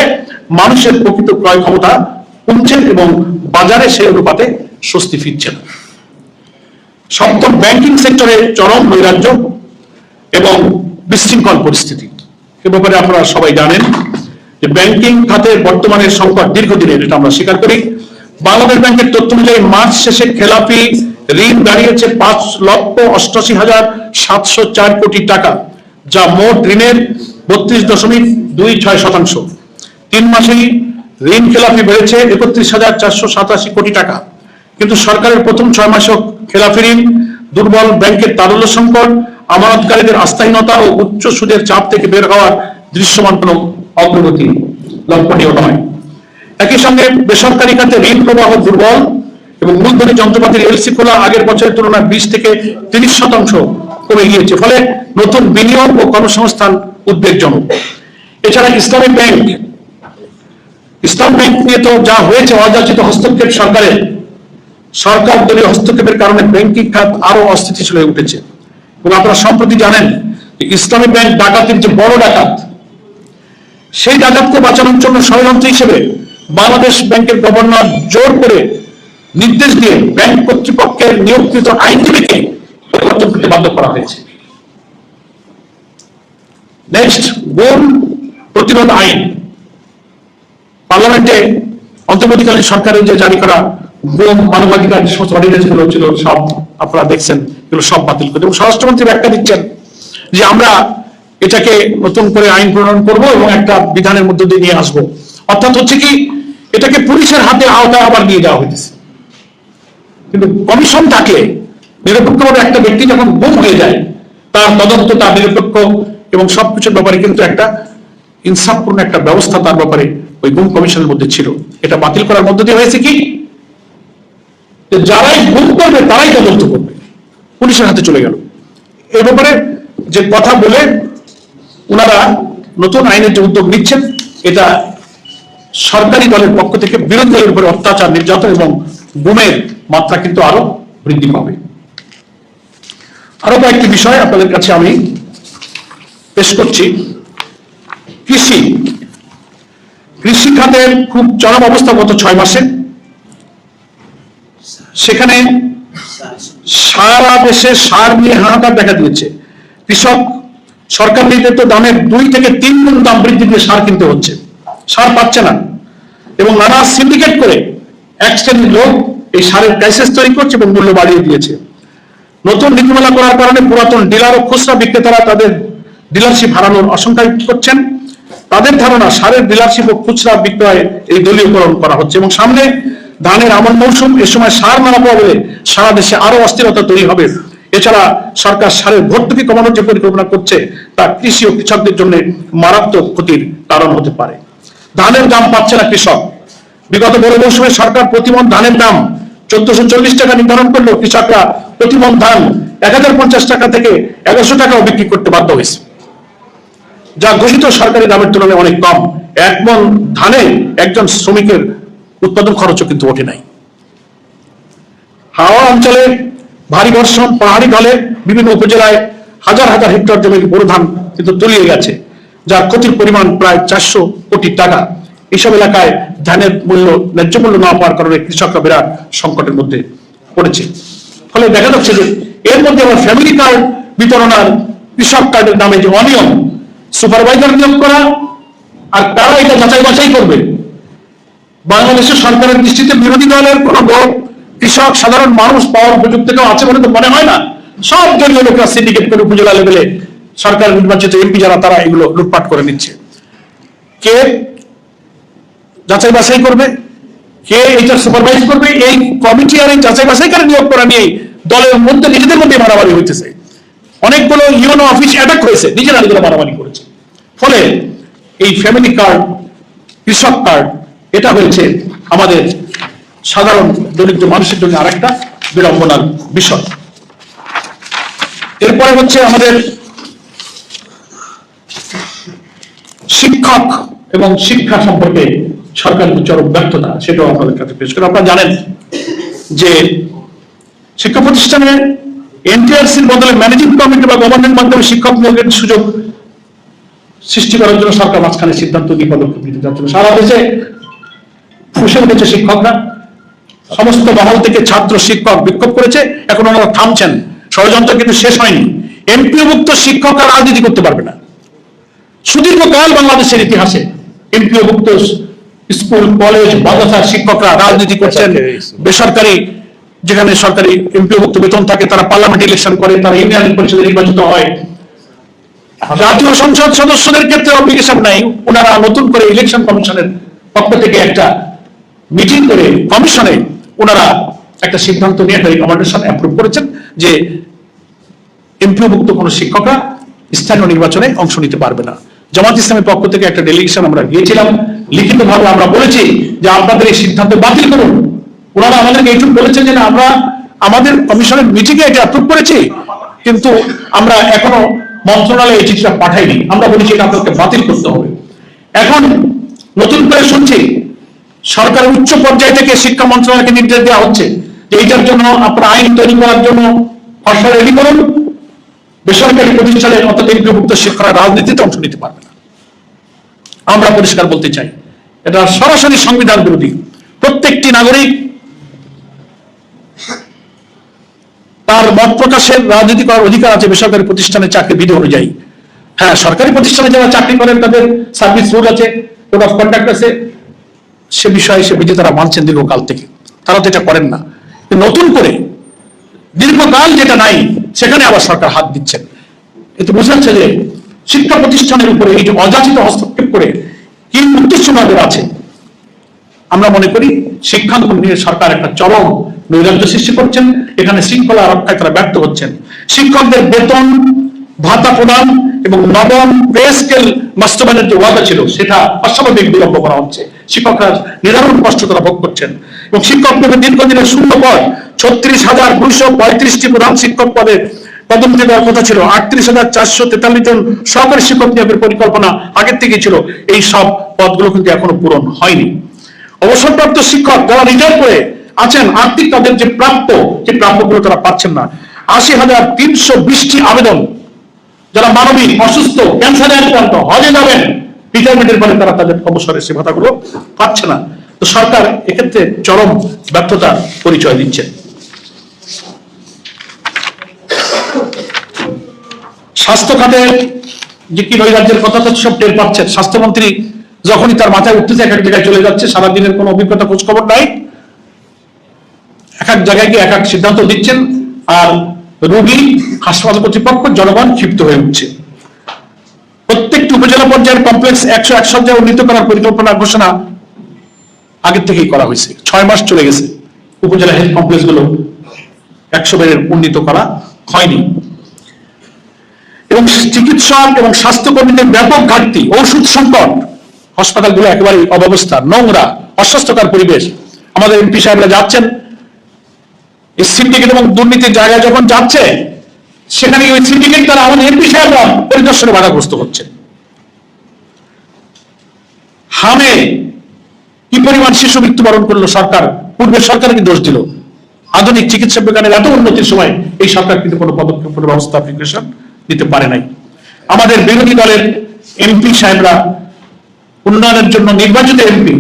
মানুষের প্রকৃত ক্রয় ক্ষমতা কমছে এবং বাজারে সেই অনুপাতে স্বস্তি ফিরছে না। সপ্তম, ব্যাংকিং সেক্টরে চরম নৈরাজ্য এবং বিশৃঙ্খল পরিস্থিতি। এ ব্যাপারে আপনারা সবাই জানেন যে ব্যাংকিং খাতের বর্তমানে সংকট দীর্ঘদিনের, এটা আমরা স্বীকার করি। বাংলাদেশ ব্যাংকের তথ্য অনুযায়ী মার্চ শেষে খেলাপি ঋণ দাঁড়িয়েছে 5,80,704 কোটি টাকা, যা মোট ঋণের 32.26%। 3 মাসেই ঋণ খেলাপি বেড়েছে 31,487 কোটি টাকা। কিন্তু সরকারের প্রথম 6 মাসে খেলাপি ঋণ, দুর্বল ব্যাংকের তারল্য সংকট, আমানতকারীদের আস্থাহীনতা ও উচ্চ সুদের চাপ থেকে বের হওয়ার দৃশ্যমান কোনো অগ্রগতি লক্ষণীয় নয়। একই সঙ্গে বেসরকারি খাতে ঋণ প্রবাহ দুর্বল এবং মূলধনী যন্ত্রপাতির এলসি খোলা আগের বছরের তুলনায় 20 থেকে 30% কমে গিয়েছে। ফলে নতুন বিনিয়োগ ও কর্মসংস্থান উদ্বেগজনক। এছাড়া ইসলামী ব্যাংক নিয়ে তো যা হয়েছে, অযাচিত হস্তক্ষেপ সরকার দলীয় হস্তক্ষেপের কারণে ব্যাংকিং খাত আরো অস্থিতিশীল হয়ে উঠেছে। এবং আপনারা সম্প্রতি জানেন যে ইসলামী ব্যাংক ডাকাতির যে বড় ডাকাত, সেই ডাকাতকে বাঁচানোর জন্য ষড়যন্ত্র হিসেবে বাংলাদেশ ব্যাংকের গভর্নর জোর করে নির্দেশ দিয়ে ব্যাংক কর্তৃপক্ষের নিয়োগকৃত আইনজীবীকে পরিবর্তন করতে বাধ্য করা হয়েছে। নেক্সট, গুম প্রতিরোধ আইন। পার্লামেন্টে অন্তর্বর্তীকালীন সরকারের যে জারি করা গুম মানবাধিকার যে সমস্ত অর্ডিন্যান্স গুলো ছিল, সব আপনারা দেখছেন, এগুলো সব বাতিল করে এবং স্বরাষ্ট্রমন্ত্রী ব্যাখ্যা দিচ্ছেন যে আমরা এটাকে নতুন করে আইন প্রণয়ন করব এবং একটা বিধানের মধ্য দিয়ে নিয়ে আসবো। অর্থাৎ হচ্ছে কি, এটাকে পুলিশের হাতে আওতায় আবার নিয়ে যাওয়া হয়েছে। কিন্তু কমিশন থাকলে, নিরপেক্ষভাবে একটা ব্যক্তি যখন গুম হয়ে যায়, তার তদন্ত, তার নিরপেক্ষ এবং সবকিছুর ব্যাপারে কিন্তু একটা ইনসাফপূর্ণ একটা ব্যবস্থা তার ব্যাপারে ওই গুম কমিশনের মধ্যে ছিল। এটা বাতিল করার মধ্য দিয়ে হয়েছে কি, যারাই গুম করবে তারাই তদন্ত করবে, পুলিশের হাতে চলে গেল। এ ব্যাপারে যে কথা বলে ওনারা নতুন আইনের যে উদ্যোগ নিচ্ছেন, এটা সরকারি দলের পক্ষ থেকে বিরোধী দলের উপরে অত্যাচার, নির্যাতন এবং গুমের মাত্রা কিন্তু আরো বৃদ্ধি পাবে। আরো কয়েকটি বিষয় আপনাদের কাছে আমি পেশ করছি। কৃষি খাতের খুব চরম অবস্থা গত 6 মাসে। সেখানে সারা দেশে সার নিয়ে হাহাকার দেখা দিয়েছে। কৃষক সরকার নির্ধারিত দামের 2 থেকে 3 গুণ দাম বৃদ্ধি দিয়ে সার কিনতে হচ্ছে, সার পাচ্ছে না এবং নানা সিন্ডিকেট করে এক শ্রেণীর লোক এই সারের ক্রাইসিস তৈরি করছে এবং মূল্য বাড়িয়ে দিয়েছে। নতুন নীতিমালা করার কারণে পুরাতন ডিলার ও খুচরা বিক্রেতারা তাদের ডিলারশিপ হারানোর আশঙ্কা করছেন। তাদের ধারণা, সারের ডিলারশিপ ও খুচরা বিক্রয় এই দলীয়করণ করা হচ্ছে এবং সামনে ধানের আমন মৌসুম, এ সময় সার না পাওয়া বলে সারা দেশে আরো অস্থিরতা তৈরি হবে। এছাড়া সরকার সারের ভর্তুকি কমানোর যে পরিকল্পনা করছে, তা কৃষি ও কৃষকদের জন্য মারাত্মক ক্ষতির কারণ হতে পারে। ধানের দাম পাচ্ছে না কৃষক। বিগত বড় মৌসুমে সরকার প্রতিমন ধানের দাম 1440 টাকা নির্ধারণ করলেও কৃষকরা প্রতিমন ধান 1050 টাকা থেকে 1100 টাকাও বিক্রি করতে বাধ্য হয়েছে, যা ঘোষিত সরকারি দামের তুলনায় অনেক কম। 1 মণ ধানে একজন শ্রমিকের উৎপাদন খরচও কিন্তু ওঠে নাই। হাওড়া অঞ্চলে ভারী বর্ষণ, পাহাড়ি ঢলে বিভিন্ন উপজেলায় হাজার হাজার হেক্টর জমির বোরো ধান কিন্তু তলিয়ে গেছে, যার ক্ষতির পরিমাণ প্রায় 400 কোটি টাকা। এইসব এলাকায় ধানের মূল্য, ন্যায্য মূল্য না পাওয়ার কারণে কৃষকরা বিরাট সংকটের মধ্যে পড়েছে। ফলে দেখা যাচ্ছে যে এর মধ্যে আবার ফ্যামিলি কার্ড বিতরণ আর কৃষক কার্ডের নামে যে অনিয়ম, সুপারভাইজার নিয়োগ করা, আর তারা এটা যাচাই বাছাই করবে। বাংলাদেশের সরকারের দৃষ্টিতে বিরোধী দলের কোন ভোট কৃষক, সাধারণ মানুষ পাওয়ার উপযুক্ত কেউ আছে বলে তো মনে হয় না। সব দলীয় লোকরা সিন্ডিকেট করে উপজেলা লেভেলে সরকার নির্বাচিত এমপি যারা তারা এগুলো লুটপাট করে নিচ্ছে। কে যাচাই বাছাই করবে, কে এটা সুপারভাইজ করবে? এই কমিটি আর এই যাচাই বাছাইকারী নিয়োগ করা নিয়ে দলের মধ্যে নিজেদের মধ্যে মারামারি হইতেছে। অনেকগুলো ইউনো অফিস অ্যাটাক হয়েছে, নিজেরা নিজেরা মারামারি করেছে। ফলে এই ফ্যামিলি কার্ড, কৃষক কার্ড, এটা হয়েছে আমাদের সাধারণ দরিদ্র মানুষের জন্য আরেকটা বিড়ম্বনার বিষয়। এরপরে হচ্ছে আমাদের শিক্ষক এবং শিক্ষা সম্পর্কে সরকারের চরম ব্যর্থতা, সেটাও আপনাদের কাছে পেশ করে। আপনারা জানেন যে শিক্ষা প্রতিষ্ঠানে এনটিআরসির বদলে ম্যানেজিং কমিটি বা গভর্নমেন্ট মাধ্যমে শিক্ষক নিয়োগের সুযোগ সৃষ্টি করার জন্য সরকার মাঝখানে সিদ্ধান্ত নিয়ে পদক্ষেপ নিতে যাচ্ছিল। সারা দেশে ফুসে উঠেছে শিক্ষকরা, সমস্ত মহল থেকে ছাত্র শিক্ষক বিক্ষোভ করেছে, এখন ওনারা থামছেন। ষড়যন্ত্র কিন্তু শেষ হয়নি। এমপিওভুক্ত শিক্ষকরা রাজনীতি করতে পারবে না। সুদীর্ঘকাল বাংলাদেশের ইতিহাসে এমপিওভুক্ত স্কুল, কলেজ, মাদ্রাসার শিক্ষকরা রাজনীতি করছেন। বেসরকারি যেখানে সরকারি এমপিওভুক্ত বেতন থাকে, তারা পার্লামেন্ট ইলেকশন করে, তারা ইউনিয়ন পরিষদে নির্বাচিত হয়। জাতীয় সংসদ সদস্যদের ক্ষেত্রে অব্লিগেশন নাই, ওনারা নতুন করে ইলেকশন কমিশনের পক্ষ থেকে একটা মিটিং করে কমিশনে ওনারা একটা সিদ্ধান্ত নিয়ে একটা রিকমেন্ডেশন অ্যাপ্রুভ করেছেন যে এমপিওভুক্ত কোন শিক্ষকরা স্থানীয় নির্বাচনে অংশ নিতে পারবে না। জামাত ইসলামের পক্ষ থেকে একটা ডেলিগেশন আমরা গিয়েছিলাম, লিখিতভাবে আমরা বলেছি যে আপনাদের এই সিদ্ধান্ত বাতিল করুন। ওনারা আমাদেরকে এইটুকু বলেছেন যে আমরা আমাদের কমিশনের মিটিংয়ে এটা অ্যাপ্রুভ করেছি, কিন্তু আমরা এখনো মন্ত্রণালয়ে এই চিঠিটা পাঠাইনি। আমরা বলেছি এটা আপনাদেরকে বাতিল করতে হবে। এখন নতুন করে শুনছি সরকারের উচ্চ পর্যায় থেকে শিক্ষা মন্ত্রণালয়কে নির্দেশ দেওয়া হচ্ছে যে এইটার জন্য আপনারা আইন তৈরি করার জন্য খসড়া রেডি করুন। বেসরকারি প্রতিষ্ঠানে অর্থাৎ এমপিওভুক্ত শিক্ষকরা রাজনীতিতে অংশ নিতে পারবে না। আমরা পরিষ্কার বলতে চাই, এটা সরাসরি সংবিধান বিরোধী। প্রত্যেকটি নাগরিক তার মত প্রকাশের, রাজনীতি করার অধিকার আছে বেসরকারি প্রতিষ্ঠানে চাকরি বিধি অনুযায়ী। হ্যাঁ, সরকারি প্রতিষ্ঠানে যারা চাকরি করেন তাদের সার্ভিস রুল আছে, কোড অফ কন্ডাক্ট আছে, সে বিষয়ে সে বিধি তারা মানছেন দীর্ঘকাল থেকে, তারা তো এটা করেন না। নতুন করে দীর্ঘকাল যেটা নাই সেখানে আবার সরকার হাত দিচ্ছেন। এতে বোঝা যাচ্ছে যে শিক্ষা প্রতিষ্ঠানের উপরে এই যে অযাচিত হস্তক্ষেপ করে কি উদ্দেশ্য আমাদের আছে। আমরা মনে করি শিক্ষাঙ্গ নিয়ে সরকার একটা চরম নৈরাজ্য সৃষ্টি করছেন, এখানে শৃঙ্খলা রক্ষায় তারা ব্যর্থ হচ্ছেন। শিক্ষকদের বেতন ভাতা প্রদান এবং নবম পে স্কেল বাস্তবায়নের যে ওয়াদা ছিল সেটা অস্বাভাবিক বিলম্ব করা হচ্ছে। শিক্ষকরা নিদারুণ কষ্ট তারা ভোগ করছেন এবং শিক্ষক নিয়োগের দীর্ঘদিনের শূন্য পদ 36,235টি প্রধান শিক্ষক পদে পদোন্নতি দেওয়ার কথা ছিল। 38,443 জন সহকারী শিক্ষক নিয়োগের পরিকল্পনা আগের থেকেই ছিল। এই সব পদগুলো কিন্তু এখনো পূরণ হয়নি। অবসরপ্রাপ্ত শিক্ষক যারা রিটায়ার করে আছেন, আর্থিক তাদের যে প্রাপ্যগুলো তারা পাচ্ছেন না। 80,320টি আবেদন, যারা মানবিক, অসুস্থ, ক্যান্সারে আক্রান্ত, হজে যাবেন, রিটায়ারমেন্টের পরে তারা তাদের অবসরের সে ভাতাগুলো পাচ্ছে না। তো সরকার এক্ষেত্রে চরম ব্যর্থতার পরিচয় দিচ্ছে। স্বাস্থ্য খাতের যে কি নৈরাজ্যের কথা তো সব টের পাচ্ছেন। স্বাস্থ্যমন্ত্রী যখনই তার মাথায় উঠতেছে এক এক জায়গায় চলে যাচ্ছে, সারাদিনের কোনো অভিজ্ঞতা খোঁজ খবর নাই, এক এক জায়গায় গিয়ে এক এক সিদ্ধান্ত দিচ্ছেন, আর রোগী, হাসপাতাল কর্তৃপক্ষ, জনগণ ক্ষিপ্ত হয়ে উঠছে। প্রত্যেকটি উপজেলা পর্যায়ের কমপ্লেক্স 101 শয্যা উন্নীত করার পরিকল্পনা ঘোষণা আগের থেকেই করা হয়েছে। 6 মাস চলে গেছে, উপজেলা হেলথ কমপ্লেক্স গুলো 100 বেডের উন্নীত করা হয়নি। এবং চিকিৎসক এবং স্বাস্থ্যকর্মীদের ব্যাপক ঘাটতি, ঔষধ সংকট, হাসপাতালগুলো একেবারে অব্যবস্থা, নোংরা, অস্বাস্থ্যকর পরিবেশ। আমাদের এমপি সাহেবরা যাচ্ছেন এই সিন্ডিকেট এবং দুর্নীতির জায়গায় যখন যাচ্ছে, সেখানে ওই সিন্ডিকেট দ্বারা আমাদের এমপি সাহেবরা পরিদর্শনে বাধাগ্রস্ত হচ্ছে। হামে কি পরিমাণ শিশু মৃত্যুবরণ করলো সরকার, পূর্বের সরকারকে দোষ দিল। আধুনিক চিকিৎসা বিজ্ঞানের এত উন্নতির সময় এই সরকার কিন্তু কোনো পদক্ষেপ, কোনো ব্যবস্থা অ্যাপ্লিকেশন দিতে পারে নাই। আমাদের বিরোধী দলের এমপি সাহেবরা, উন্নয়নের জন্য নির্বাচিত এমপি,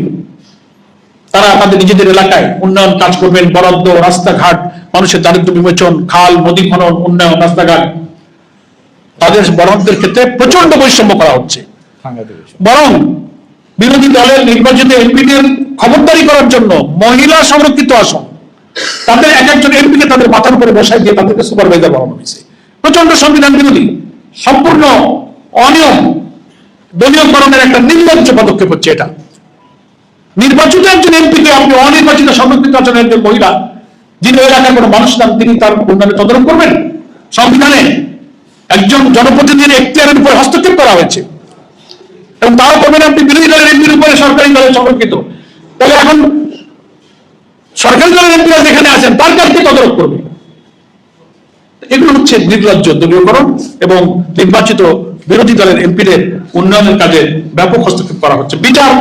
তারা তাদের নিজেদের এলাকায় উন্নয়ন কাজ করবেন, বরাদ্দ, রাস্তাঘাট, মানুষের দারিদ্র্য বিমোচন, খাল, নদী খনন, উন্নয়ন, রাস্তাঘাট, তাদের বরাদ্দের ক্ষেত্রে প্রচন্ড বৈষম্য করা হচ্ছে। বরং বিরোধী দলের নির্বাচিত এমপিদের খবরদারি করার জন্য মহিলা সংরক্ষিত আসন তাদের এক একজন এমপিকে তাদের মাথার উপরে বসাই দিয়ে তাদেরকে সুপারভাইজার বানানো হয়েছে। প্রচন্ড সংবিধান বিরোধী, সম্পূর্ণ অনিয়ম, দলীয়করণের একটা নির্লজ্জ পদক্ষেপ হচ্ছে এটা। নির্বাচিত একজন এমপিকে আপনি অনির্বাচিত সংরক্ষিত আচরণের একজন মহিলা, যিনি ওই এলাকার কোনো মানুষ নাম, তিনি তার উন্নয়নে তদারক করবেন? সংবিধানে একজন জনপ্রতিনিধির এখতিয়ারের উপর হস্তক্ষেপ করা হয়েছে, এবং তাও করবেন আপনি বিরোধী দলের এমপির উপরে, সরকারি দলের সংরক্ষিত। তাহলে এখন সরকারি দলের এমপিরা যেখানে আছেন তার কাছে তদারক করবে? এগুলো হচ্ছে নির্লজ্জ দলীয়করণ, এবং নির্বাচিত বিরোধী দলের এমপিদের উন্নয়নের কাজে ব্যাপক হস্তক্ষেপ করা হচ্ছে। বিচার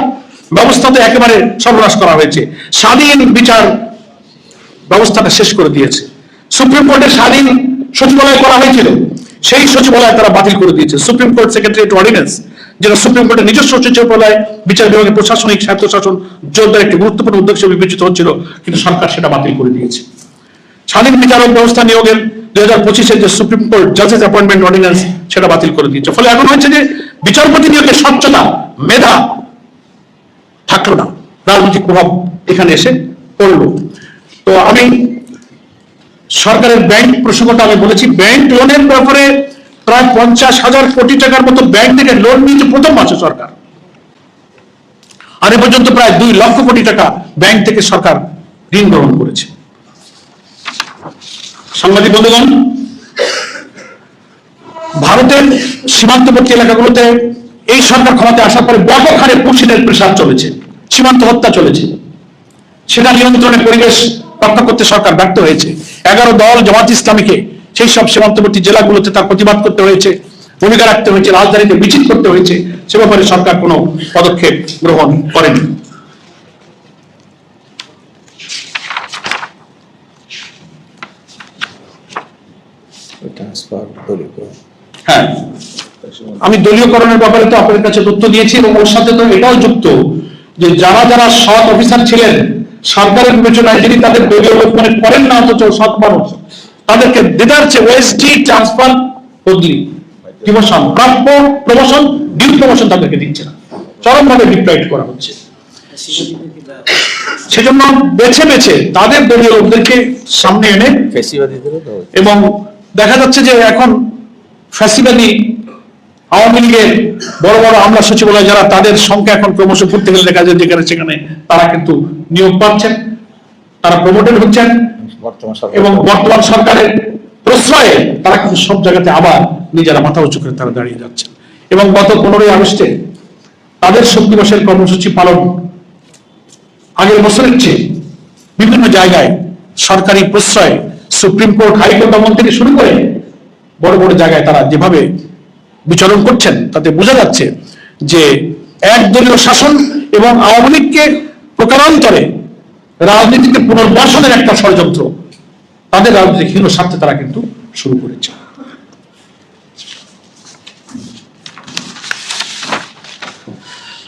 ব্যবস্থাতে একেবারে সর্বনাশ করা হয়েছে, স্বাধীন বিচার ব্যবস্থাটা শেষ করে দিয়েছে। সুপ্রিম কোর্টের স্বাধীন সচিবালয় করা হয়েছিল, সেই সচিবালয় তারা বাতিল করে দিয়েছে। সুপ্রিম কোর্ট সেক্রেটারিয়েট অর্ডিন্যান্স, যেটা সুপ্রিম কোর্টের নিজস্ব সচিবালয়, বিচার বিভাগের প্রশাসনিক স্বায়ত্তশাসন জোরদার একটি গুরুত্বপূর্ণ উদ্যোগ হিসেবে বিবেচিত হচ্ছিল, কিন্তু সরকার সেটা বাতিল করে দিয়েছে। স্বাধীন বিচারক ব্যবস্থা নিয়োগের 2025-এর যে সুপ্রিম কোর্ট জাজেস অ্যাপয়েন্টমেন্ট অর্ডিন্যান্স, সেটা বাতিল করে দিয়েছে। ফলে এখন হচ্ছে যে বিচারপতি নিয়োগের স্বচ্ছতা, মেধা থাকলো না, রাজনৈতিক প্রভাব এখানে এসে পড়লো। তো আমি সরকারের ব্যাংক প্রসঙ্গটা আমি বলেছি, ব্যাংক লোনের ব্যাপারে প্রায় 50,000 কোটি টাকার মতো ব্যাংক থেকে লোন নিয়েছে প্রথম মাসে সরকার। আর এ পর্যন্ত প্রায় 2 লক্ষ কোটি টাকা ব্যাংক থেকে সরকার ঋণ গ্রহণ করেছে। সাংবাদিক বন্ধুগণ, ভারতের সীমান্তবর্তী এলাকাগুলোতে এই সরকার ক্ষমতায় আসার পরে ব্যাপক হারে পুশিনের প্রেসার চলেছে, সীমান্ত হত্যা চলেছে। সেটা নিয়ন্ত্রণের পরিবেশ রক্ষা করতে সরকার ব্যর্থ হয়েছে। 11 দল জামাত ইসলামীকে সেই সব সীমান্তবর্তী জেলাগুলোতে তার প্রতিবাদ করতে হয়েছে, ভূমিকা রাখতে হয়েছে, রাজধানীতে মিছিল করতে হয়েছে। সে ব্যাপারে সরকার কোনো পদক্ষেপ গ্রহণ করেনি। হ্যাঁ, আমি দলীয়করণের ব্যাপারে তো আপনাদের কাছে তথ্য দিয়েছি, এবং ওর সাথে তো এটাও যুক্ত যে যারা যারা সৎ অফিসার ছিলেন সরকারের বিবেচনায়, যিনি তাদের দলীয় লোক মনে করেন না অথচ সৎ মানুষ, তাদেরকে দিদারছে ওএসডি ট্রান্সফার, বদলি, ডিমোশন, প্রাপ্য প্রমোশন, ডিউ প্রমোশন তাদেরকে দিচ্ছে না, চরমভাবে ডিপ্রাইভ করা হচ্ছে। সেজন্য বেছে বেছে তাদের দলীয় লোকদেরকে সামনে এনে, এবং দেখা যাচ্ছে যে এখন ফ্যাসিবাদী আওয়ামী লীগের বড় বড় আমলা সচিবালয় যারা, তাদের সংখ্যা এখন ক্রমশ করতে গেলে দেখা যায় যেখানে সেখানে তারা কিন্তু নিয়োগ পাচ্ছেন, তারা প্রমোটেড হচ্ছেন, এবং বর্তমান সরকারের প্রশ্রয়ে তারা কিন্তু সব জায়গাতে আবার নিজেরা মাথা উঁচু করে তারা দাঁড়িয়ে যাচ্ছেন। এবং গত 15ই আগস্টে তাদের শোক দিবসের কর্মসূচি পালন আগের বছরের চেয়ে বিভিন্ন জায়গায় সরকারি প্রশ্রয়, সুপ্রিম কোর্ট, হাইকোর্ট ভবন থেকে শুরু করে বড় বড় জায়গায় তারা যেভাবে বিচরণ করছেন, তাতে বোঝা যাচ্ছে যে একদলীয় শাসন এবং আওয়ামী লীগকে প্রকারান্তরে রাজনীতিতে পুনর্বাসনের একটা ষড়যন্ত্র তাদের রাজনৈতিক হীন স্বার্থে তারা কিন্তু শুরু করেছে।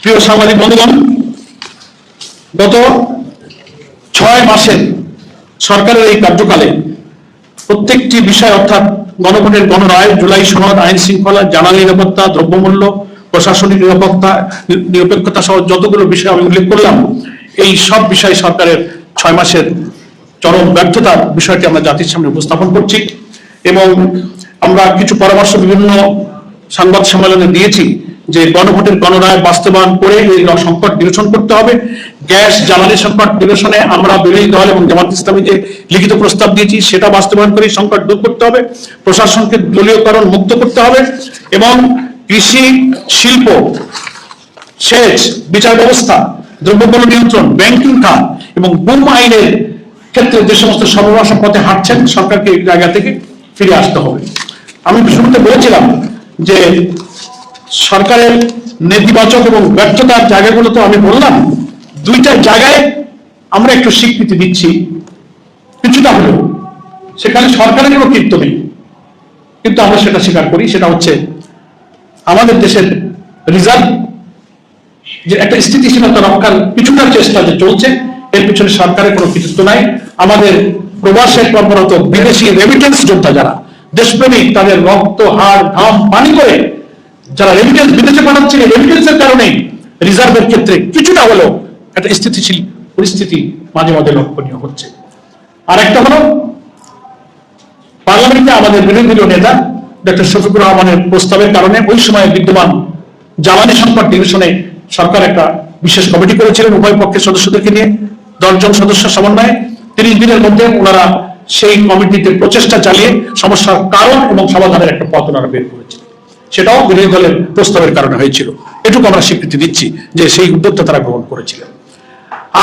প্রিয় সাংবাদিক বন্ধুগণ, গত 6 মাসের সরকারের এই কার্যকালে প্রত্যেকটি বিষয়, অর্থাৎ গণভোটের গণরায়, জুলাই সনদ, আইন শৃঙ্খলা, জ্বালানি নিরাপত্তা, দ্রব্যমূল্য, প্রশাসনিক নিরপেক্ষতা সহ যতগুলো বিষয় আমি উল্লেখ করলাম, এই সব বিষয় সরকারের 6 মাসের চরম ব্যর্থতার বিষয়টি আমরা জাতির সামনে উপস্থাপন করছি। এবং আমরা কিছু পরামর্শ বিভিন্ন সংবাদ সম্মেলনে দিয়েছি যে গণভোটের গণরায় বাস্তবায়ন করে এই সংকট নিরসন করতে হবে। গ্যাস জ্বালানি সংকট নিরসনে আমরা বিরোধী দল এবং জামাত ইসলামী যে লিখিত প্রস্তাব দিয়েছি সেটা বাস্তবায়ন করে সংকট দূর করতে হবে, প্রশাসনকে দলীয়করণ মুক্ত করতে হবে, এবং কৃষি, শিল্প, সেচ, বিচার ব্যবস্থা, দ্রব্যমূল্য নিয়ন্ত্রণ, ব্যাংকিং খাত এবং গুম আইনের ক্ষেত্রে যে সমস্ত সর্বনাশক পথে হাঁটছেন, সরকারকে এই জায়গা থেকে ফিরে আসতে হবে। আমি শুরুতে বলেছিলাম যে সরকারের নেতিবাচক এবং ব্যর্থতার জায়গাগুলো তো আমি বললাম, 2টা জায়গায় আমরা একটু স্বীকৃতি দিচ্ছি কিছুটা হলেও, সেখানে সরকারের কোনো কৃত্য নেই, কিন্তু আমরা সেটা স্বীকার করি। সেটা হচ্ছে আমাদের দেশের রিজার্ভ যে একটা স্থিতিশীলতা রক্ষার কিছুটা চেষ্টা যে চলছে, এর পিছনে সরকারের কোনো কৃতিত্ব নাই। আমাদের প্রবাসে কর্মরত বিদেশি রেমিটেন্স যোদ্ধা যারা দেশপ্রেমিক, তাদের রক্ত, হাড়, ঘাম পানি করে যারা রেমিটেন্স বিদেশে পাঠাচ্ছেন, রেমিটেন্সের কারণেই রিজার্ভের ক্ষেত্রে কিছুটা হলেও একটা স্থিতিশীল পরিস্থিতি মাঝে মাঝে লক্ষণীয় হচ্ছে। আর একটা হলো পার্লামেন্টে আমাদের বিরোধী দলীয় নেতা ডক্টর শফিকুর রহমানের প্রস্তাবের কারণে ওই সময় বিদ্যমান জ্বালানি সম্পদ ডিভিশনে সরকার একটা বিশেষ কমিটি করেছিলেন উভয় পক্ষের সদস্যদেরকে নিয়ে 10 জন সদস্য সমন্বয়ে 30 দিনের মধ্যে ওনারা সেই কমিটিতে প্রচেষ্টা চালিয়ে সমস্যার কারণ এবং সমাধানের একটা পথ ওনারা বের করেছিলেন। সেটাও বিরোধী দলের প্রস্তাবের কারণে হয়েছিল। এটুকু আমরা স্বীকৃতি দিচ্ছি যে সেই উদ্যোগটা তারা গ্রহণ করেছিলেন।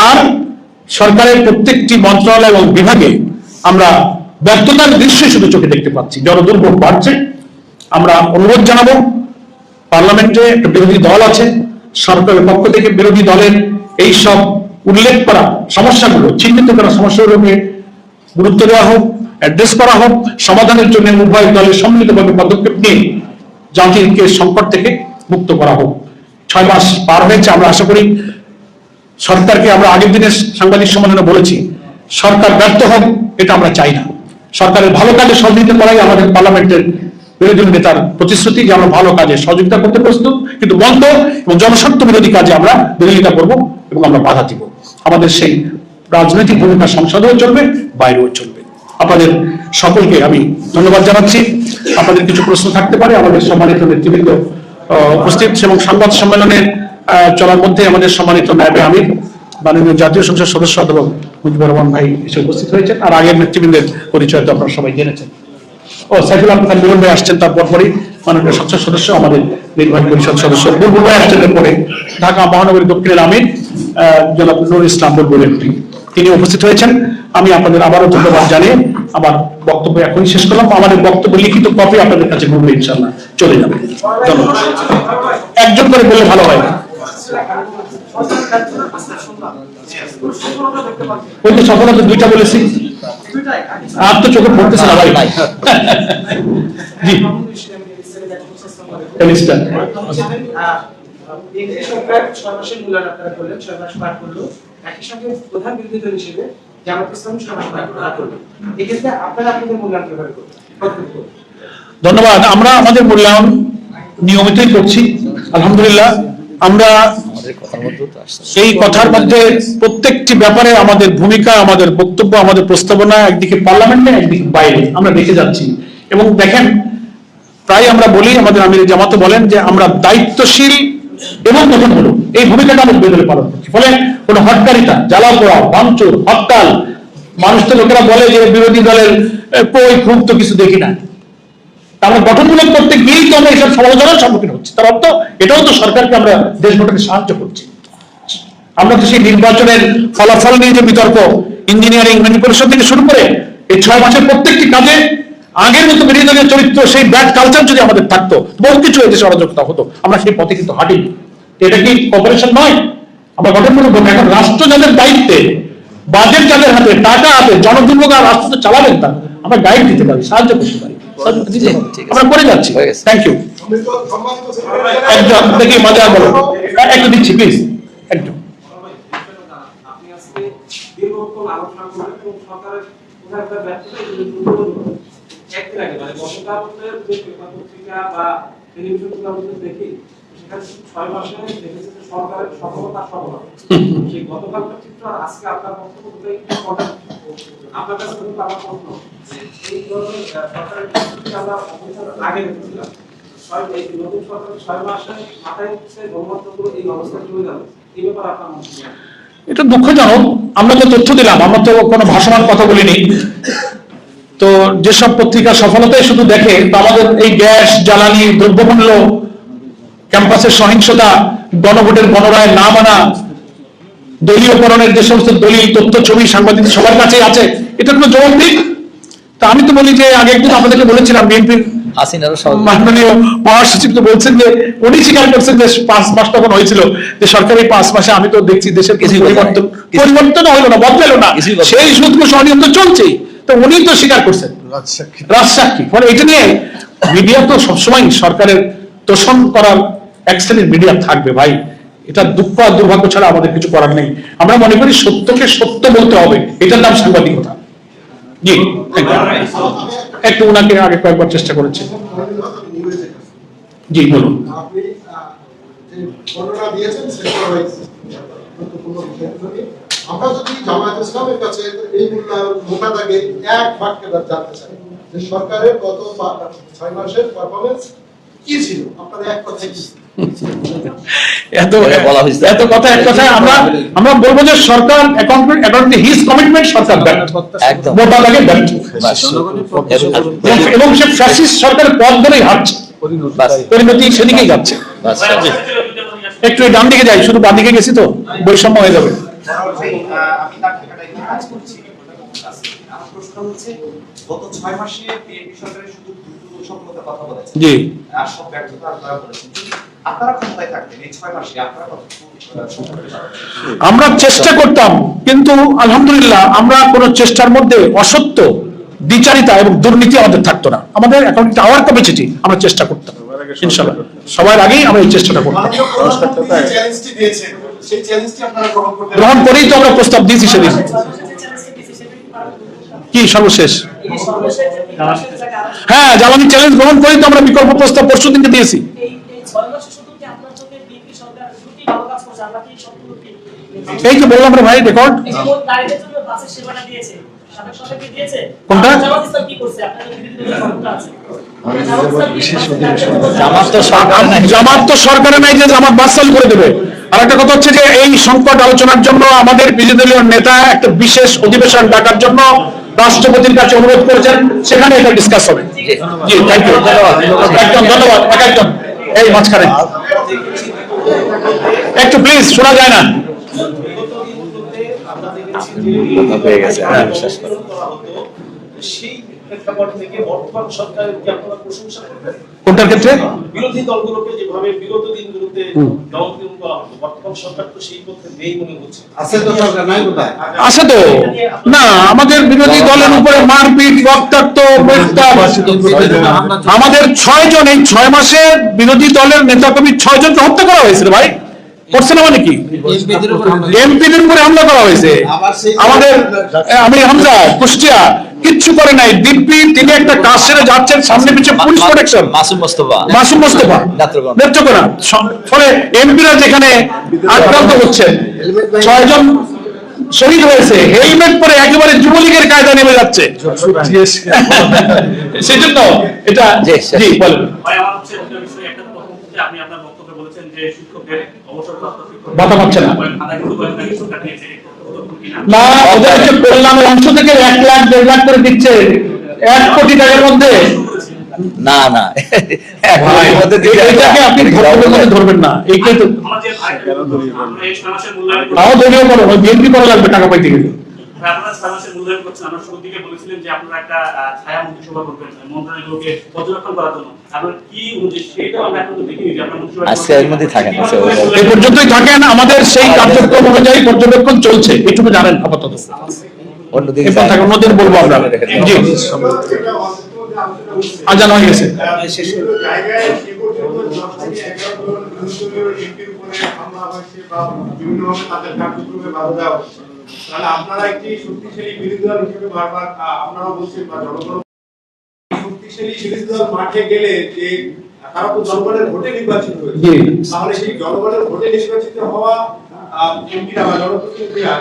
আর সরকারের প্রত্যেকটি মন্ত্রণালয় এবং বিভাগে আমরা ব্যর্থতার দৃশ্য শুধু চোখে দেখতে পাচ্ছি। জনদুর্ভোগ বাড়ছে। আমরা অনুরোধ জানাবো, পার্লামেন্টে একটা বিরোধী দল আছে, সরকারের পক্ষ থেকে বিরোধী দলের এই সব উল্লেখ করা সমস্যাগুলো, চিহ্নিত করা সমস্যাগুলো নিয়ে গুরুত্ব দেওয়া হোক, অ্যাড্রেস করা হোক, সমাধানের জন্য উভয় দলের সম্মিলিতভাবে পদক্ষেপ নিয়ে জাতিকে সংকট থেকে মুক্ত করা হোক। 6 মাস পার হয়েছে। আমরা আশা করি সরকারকে, আমরা আগের দিনের সাংবাদিক সম্মেলনে বলেছি, সরকার ব্যর্থ হোক এটা আমরা চাই না। সরকারের ভালো কাজে সহযোগিতা করাই আমাদের পার্লামেন্টের বিরোধী নেতার প্রতিশ্রুতি যে আমরা ভালো কাজে সহযোগিতা করতে প্রস্তুত, কিন্তু বন্ধ এবং জনস্বার্থ বিরোধী কাজে আমরা বিরোধিতা করব এবং আমরা বাধা দিব। আমাদের সেই রাজনৈতিক ভূমিকা সংসদেও চলবে, বাইরেও চলবে। আপনাদের সকলকে আমি ধন্যবাদ জানাচ্ছি। আপনাদের কিছু প্রশ্ন থাকতে পারে। আমাদের সম্মানিত নেতৃবৃন্দ উপস্থিত এবং সংবাদ সম্মেলনের চলার মধ্যে আমাদের সম্মানিত নায়েবে আমির, মাননীয় জাতীয় সংসদ সদস্য অধ্যাপক মুজিবুর রহমান ভাই এসে উপস্থিত হয়েছেন। আর আগের নেতৃবৃন্দের পরিচয় তো আপনারা সবাই জেনেছেন। সাইফুল আলম খান বুলবুল ভাই আসছেন, তারপর পরই মাননীয় সংসদ সদস্য, আমাদের নির্বাহী পরিষদ সদস্য বুলবুল ভাই আসছেন। এরপরে ঢাকা মহানগরী দক্ষিণের আমির জনাব নুরুল ইসলাম বুলবুল এমপি, তিনি উপস্থিত হয়েছেন। আমি আপনাদের আবারও ধন্যবাদ জানিয়ে আমার বক্তব্য এখনই শেষ করলাম। আমাদের বক্তব্য লিখিত কপি আপনাদের কাছে বলবে, ইনশাআল্লাহ চলে যাবে। ধন্যবাদ। একজন করে বললে ভালো হয়। ওই তো সফলতা দুইটা বলেছি, আর তো চোখে পড়তেছে না ভাই। জি একই সঙ্গে প্রধান বিরোধী দল হিসেবে জামাত ইসলামী করলো। এক্ষেত্রে আপনারা আপনাদের মূল্যায়ন কিভাবে করবেন? ধন্যবাদ। আমরা আমাদের মূল্যায়ন নিয়মিতই করছি, আলহামদুলিল্লাহ। আমরা এই কথার মধ্যে প্রত্যেকটি ব্যাপারে আমাদের ভূমিকা, আমাদের বক্তব্য, আমাদের প্রস্তাবনা একদিকে পার্লামেন্টে, একদিকে বাইরে আমরা দেখে যাচ্ছি। এবং দেখেন, প্রায় আমরা বলি, আমাদের আমির জামাতও বলেন যে আমরা দায়িত্বশীল এবং গঠন হলো এই ভূমিকাটা আমরা বিরোধী পালন করছি। ফলে কোন হটকারিতা, জ্বালাও পোড়া, ভাঙচুর, হরতাল, মানুষ তো লোকেরা বলে যে বিরোধী দলের কই খুব তো কিছু দেখি না। আমরা গঠনমূলক করতে গিয়েই তো আমরা এইসব সমালোচনার সম্মুখীন হচ্ছি। তার অর্থ এটাও তো সরকারকে আমরা দেশ গঠনে সাহায্য করছি। আমরা তো সেই নির্বাচনের ফলাফল নিয়ে যে বিতর্ক, ইঞ্জিনিয়ারিং ম্যানিপুলেশন থেকে শুরু করে এই 6 মাসের প্রত্যেকটি কাজে আগের মতো বিরোধী দলের চরিত্র, সেই ব্যাড কালচার যদি আমাদের থাকতো, বহু কিছু এদেশে অরাজকতা হতো। আমরা সেই পথে কিন্তু হাঁটিনি। এটা কি কপারেশন নয়? আমরা গঠনমূলক এখন রাষ্ট্র যাদের দায়িত্বে, বাজেট যাদের হাতে, টাকা হাতে, জনদুর্ভোগ আর রাষ্ট্র চালাবেন, তা আমরা গাইড দিতে পারি, সাহায্য করতে পারি, আমরা করে যাচ্ছি। Thank you. একজন দেখি মজা বলো, একটু দিচ্ছি প্লিজ, একজন। আপনি আজকে দীর্ঘক্ষণ আলোচনা করলেন এবং সরকারের কোথায় কোথায় ব্যর্থতা একদিন আগে, মানে গতকালের যে পেপার পত্রিকা বা টেলিভিশন গুলো দেখি, সেখানে 6 মাসে দেখেছে যে সরকারের সফলতা সফলতা। সেই গতকালকার চিত্র আর আজকে আপনার বক্তব্য দুটোই আপনার কাছে কিন্তু আমার প্রশ্ন, এই ধরনের সরকারের আমরা আগে দেখেছিলাম, এই নতুন সরকার 6 মাসে মাথায় গণমাধ্যমগুলো এই অবস্থায় চলে যাবে, এই ব্যাপারে আপনার মন্তব্য? এটা দুঃখজনক। আমরা তো তথ্য দিলাম, আমরা তো কোনো ভাসমান কথা বলিনি। তো যেসব পত্রিকা সফলতাই শুধু দেখে, তো আমাদের এই গ্যাস, জ্বালানি, দ্রব্যমূল্য, ক্যাম্পাসের সহিংসতা, গণভোটের গণরায় না মানা, দলীয়করণের যে সমস্ত দলিল, তথ্য, ছবি সাংবাদিক সবার কাছেই আছে, এটা কোনো জবাব দিক। তা আমি তো বলি যে আগে একদিন আপনাদেরকে বলেছিলাম, বিএনপির মাননীয় মহাসচিব তো বলছেন যে উনি স্বীকার করছেন যে 5 মাস তখন হয়েছিল যে সরকারি 5 মাসে আমি তো দেখছি দেশের কিছু পরিবর্তন হলো না, বদলালো না, সেই সুদ ঘুষ অনিয়ম তো চলছেই। তো উনি তো স্বীকার করছেন, রাজসাক্ষী। ফলে এটা নিয়ে মিডিয়া তো সবসময় সরকারের তোষণ করার এক শ্রেণীর মিডিয়া থাকবে ভাই। এটা দুঃখ আর দুর্ভাগ্য ছাড়া আমাদের কিছু করার নেই। আমরা মনে করি সত্যকে সত্য বলতে হবে, এটার নাম সাংবাদিকতা। জি, একটু ওনাকে আগে কয়েকবার চেষ্টা করেছে। জি বলুন। আমরা যদি জামায়াত ইসলামের কাছে এই মোটা দাগে এক বাক্যে জানতে চাই যে সরকারের গত 6 মাসের পারফরমেন্স কি ছিল, আপনারা এক কথায় কি এত কথা এক কথায় আমরা বলবো যে সরকার অ্যাকর্ডিং হিজ কমিটমেন্ট সরকার একদম মোটা দাগে ব্যর্থ এবং সে ফ্যাসিস্ট সরকারের পথ ধরেই হাঁটছে, পরিণতি সেদিকেই যাচ্ছে। একটু ডান দিকে যাই, শুধু বাম দিকে গেছি তো বৈষম্য হয়ে যাবে। আমি তার ঠিকানায় কাজ করছি। আমার প্রশ্ন হচ্ছে গত 6 মাসে বিএনপি সরকারের শুধু সফলতার কথা বলেছেন, জি, আর সব ব্যর্থতা আপনারা বলেছেন। আপনারা ক্ষমতায় থাকতেন এই 6 মাসে আপনারা কত আমরা চেষ্টা করতাম, কিন্তু আলহামদুলিল্লাহ আমরা কোন চেষ্টার মধ্যে অসত্য, দ্বিচারিতা এবং দুর্নীতি আমাদের থাকতো না। আমাদের অ্যাকাউন্ট আওয়ার ক্যাপাসিটি আমরা চেষ্টা করতাম ইনশাআল্লাহ, সবার আগেই আমরা এই চেষ্টাটা করতাম। চ্যালেঞ্জটি দিয়েছেন, সেই চ্যালেঞ্জটি আপনারা গ্রহণ করেই তো আমরা প্রস্তাব দিয়েছি সেদিন। কি সর্বশেষ? হ্যাঁ, জ্বালানি চ্যালেঞ্জ গ্রহণ করেই তো আমরা বিকল্প প্রস্তাব পরশু দিনকে দিয়েছি। এই তো বললাম রে ভাই, রেকর্ড কোনটা? জামাত তো সরকারে নাই যে জামাত বাস চালু করে দেবে। আর একটা কথা হচ্ছে যে এই সংকট আলোচনার জন্য আমাদের বিরোধী দলীয় নেতা একটা বিশেষ অধিবেশন ডাকার জন্য রাষ্ট্রপতির কাছে অনুরোধ করেছেন, সেখানে এটা ডিসকাস হবে। জি, থ্যাংক ইউ, একদম ধন্যবাদ। একদম এই মাঝখানে একটু প্লিজ, শোনা যায় না। হয়ে গেছে, হ্যাঁ, শেষ করো। সেই প্রেক্ষাপট থেকে বর্তমান সরকারের কি আপনারা প্রশংসা করবেন? কোনটার ক্ষেত্রে? বিরোধী দলগুলোকে যেভাবে বিগত দিনগুলোতে দমন করা হতো, বর্তমান সরকার তো সেই পথে নেই মনে হচ্ছে। আছে তো সরকার নাই কোথায়? আছে তো না, আমাদের বিরোধী দলের উপরে মারপিট, রক্তাক্ত, আমাদের 6 জন এই 6 মাসে বিরোধী দলের নেতা কর্মী 6 জনকে হত্যা করা হয়েছে ভাই। করছে না মানে কি? এমপিদের উপরে হামলা করা হয়েছে। আমাদের আমি হামজা কুষ্টিয়া কিচ্ছু করে নাই, দিব্যি তিনি একটা কাজ সেরে যাচ্ছেন, সামনে পিছিয়ে পুলিশ প্রোটেকশন। মাসুম মোস্তফা নেত্রকোনা। ফলে এমপিরা যেখানে আক্রান্ত হচ্ছেন, 6 জন শহীদ হয়েছে, হেলমেট পরে একেবারে যুবলীগের কায়দা নেমে যাচ্ছে। সেজন্য এটা জি বলেন। আপনি আপনার বক্তব্যে বলেছেন যে শিক্ষকদের অবসরপ্রাপ্ত শিক্ষক ভাতা পাচ্ছে না। না, ওদের হচ্ছে কল্যাণের অংশ থেকে 1 লাখ 1.5 লাখ করে দিচ্ছে 1 কোটি টাকার মধ্যে। না না, এটাকে আপনি ধরবেন না। এইটাই তো তাও দলীয় করো, বিএনপি করা লাগবে টাকা পাইতে গেলে। আপনারা 6 মাসের মূল্যায়ন করছেন। আমরা শুরুর দিকে বলেছিলেন যে আপনারা একটা ছায়া মন্ত্রিসভা করবেন মন্ত্রণালয়গুলোকে পর্যবেক্ষণ করার জন্য। আপনারা কি সেটা আমরা এখন তো দেখিনি যে আপনারা মন্ত্রিসভা আজকে এর মধ্যে থাকেন, এই পর্যন্তই থাকেন। আমাদের সেই কার্যক্রম অনুযায়ী পর্যবেক্ষণ চলছে, এটুকু জানেন আপাতত। অন্যদিকে অন্যদিন বলবো আমরা। জি, আজান হয়ে গেছে। আপনারা একটি শক্তিশালী বিরোধী দল হিসেবে বারবার আপনারা বলছেন বা জনগণ শক্তিশালী বিরোধী দল মাঠে গেলে যে তারা তো জনগণের ভোটে নির্বাচিত হয়েছে, তাহলে সেই জনগণের ভোটে নির্বাচিত হওয়া এমপিরা বা জনপ্রতিনিধিরা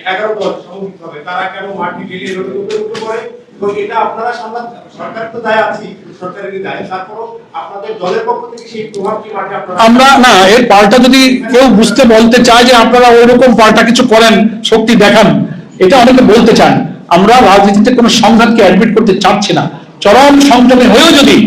11 দল সমন্বিত হবে, তারা কেন মাঠে গেলে উঠে পড়ে? এবং এটা আপনারা সামলান, সরকার তো দায় আছে, সরকারেরই দায়, তারপরও আপনাদের দলের পক্ষ থেকে সেই প্রভাব কি মাঠে আপনারা? আমরা না, এর পাল্টা যদি কেউ বুঝতে বলতে চায় যে আপনারা ওইরকম পাল্টা কিছু করেন, শক্তি দেখান, এটা অনেকে বলতে চান। আমরা রাজনীতিতে কোনো সংঘাতকে অ্যাডমিট করতে চাচ্ছি না। চরম সংযমী হয়েও যদি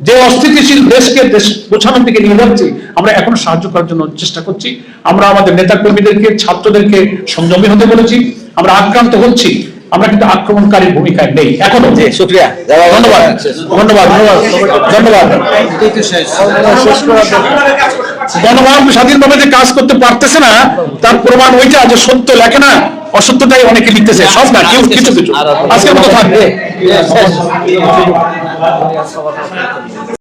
যে অস্থিতিশীল দেশকে দেশ গোছানোর দিকে নিয়ে যাচ্ছি, আমরা এখন সাহায্য করার জন্য চেষ্টা করছি। আমরা আমাদের নেতা কর্মীদেরকে, ছাত্রদেরকে সংযমী হতে বলেছি। আমরা আক্রান্ত হচ্ছি, আমরা কিন্তু আক্রমণকারীর ভূমিকায় নেই এখনো। শুকরিয়া, ধন্যবাদ ধন্যবাদ ধন্যবাদ। জনগণ স্বাধীনভাবে যে কাজ করতে পারতেছে না, তার প্রমাণ ওইটা যে সত্য লেখে না, অসত্যটাই অনেকে লিখতেছে। সব না, কেউ কিছু কিছু। আজকের মতো থাকবে।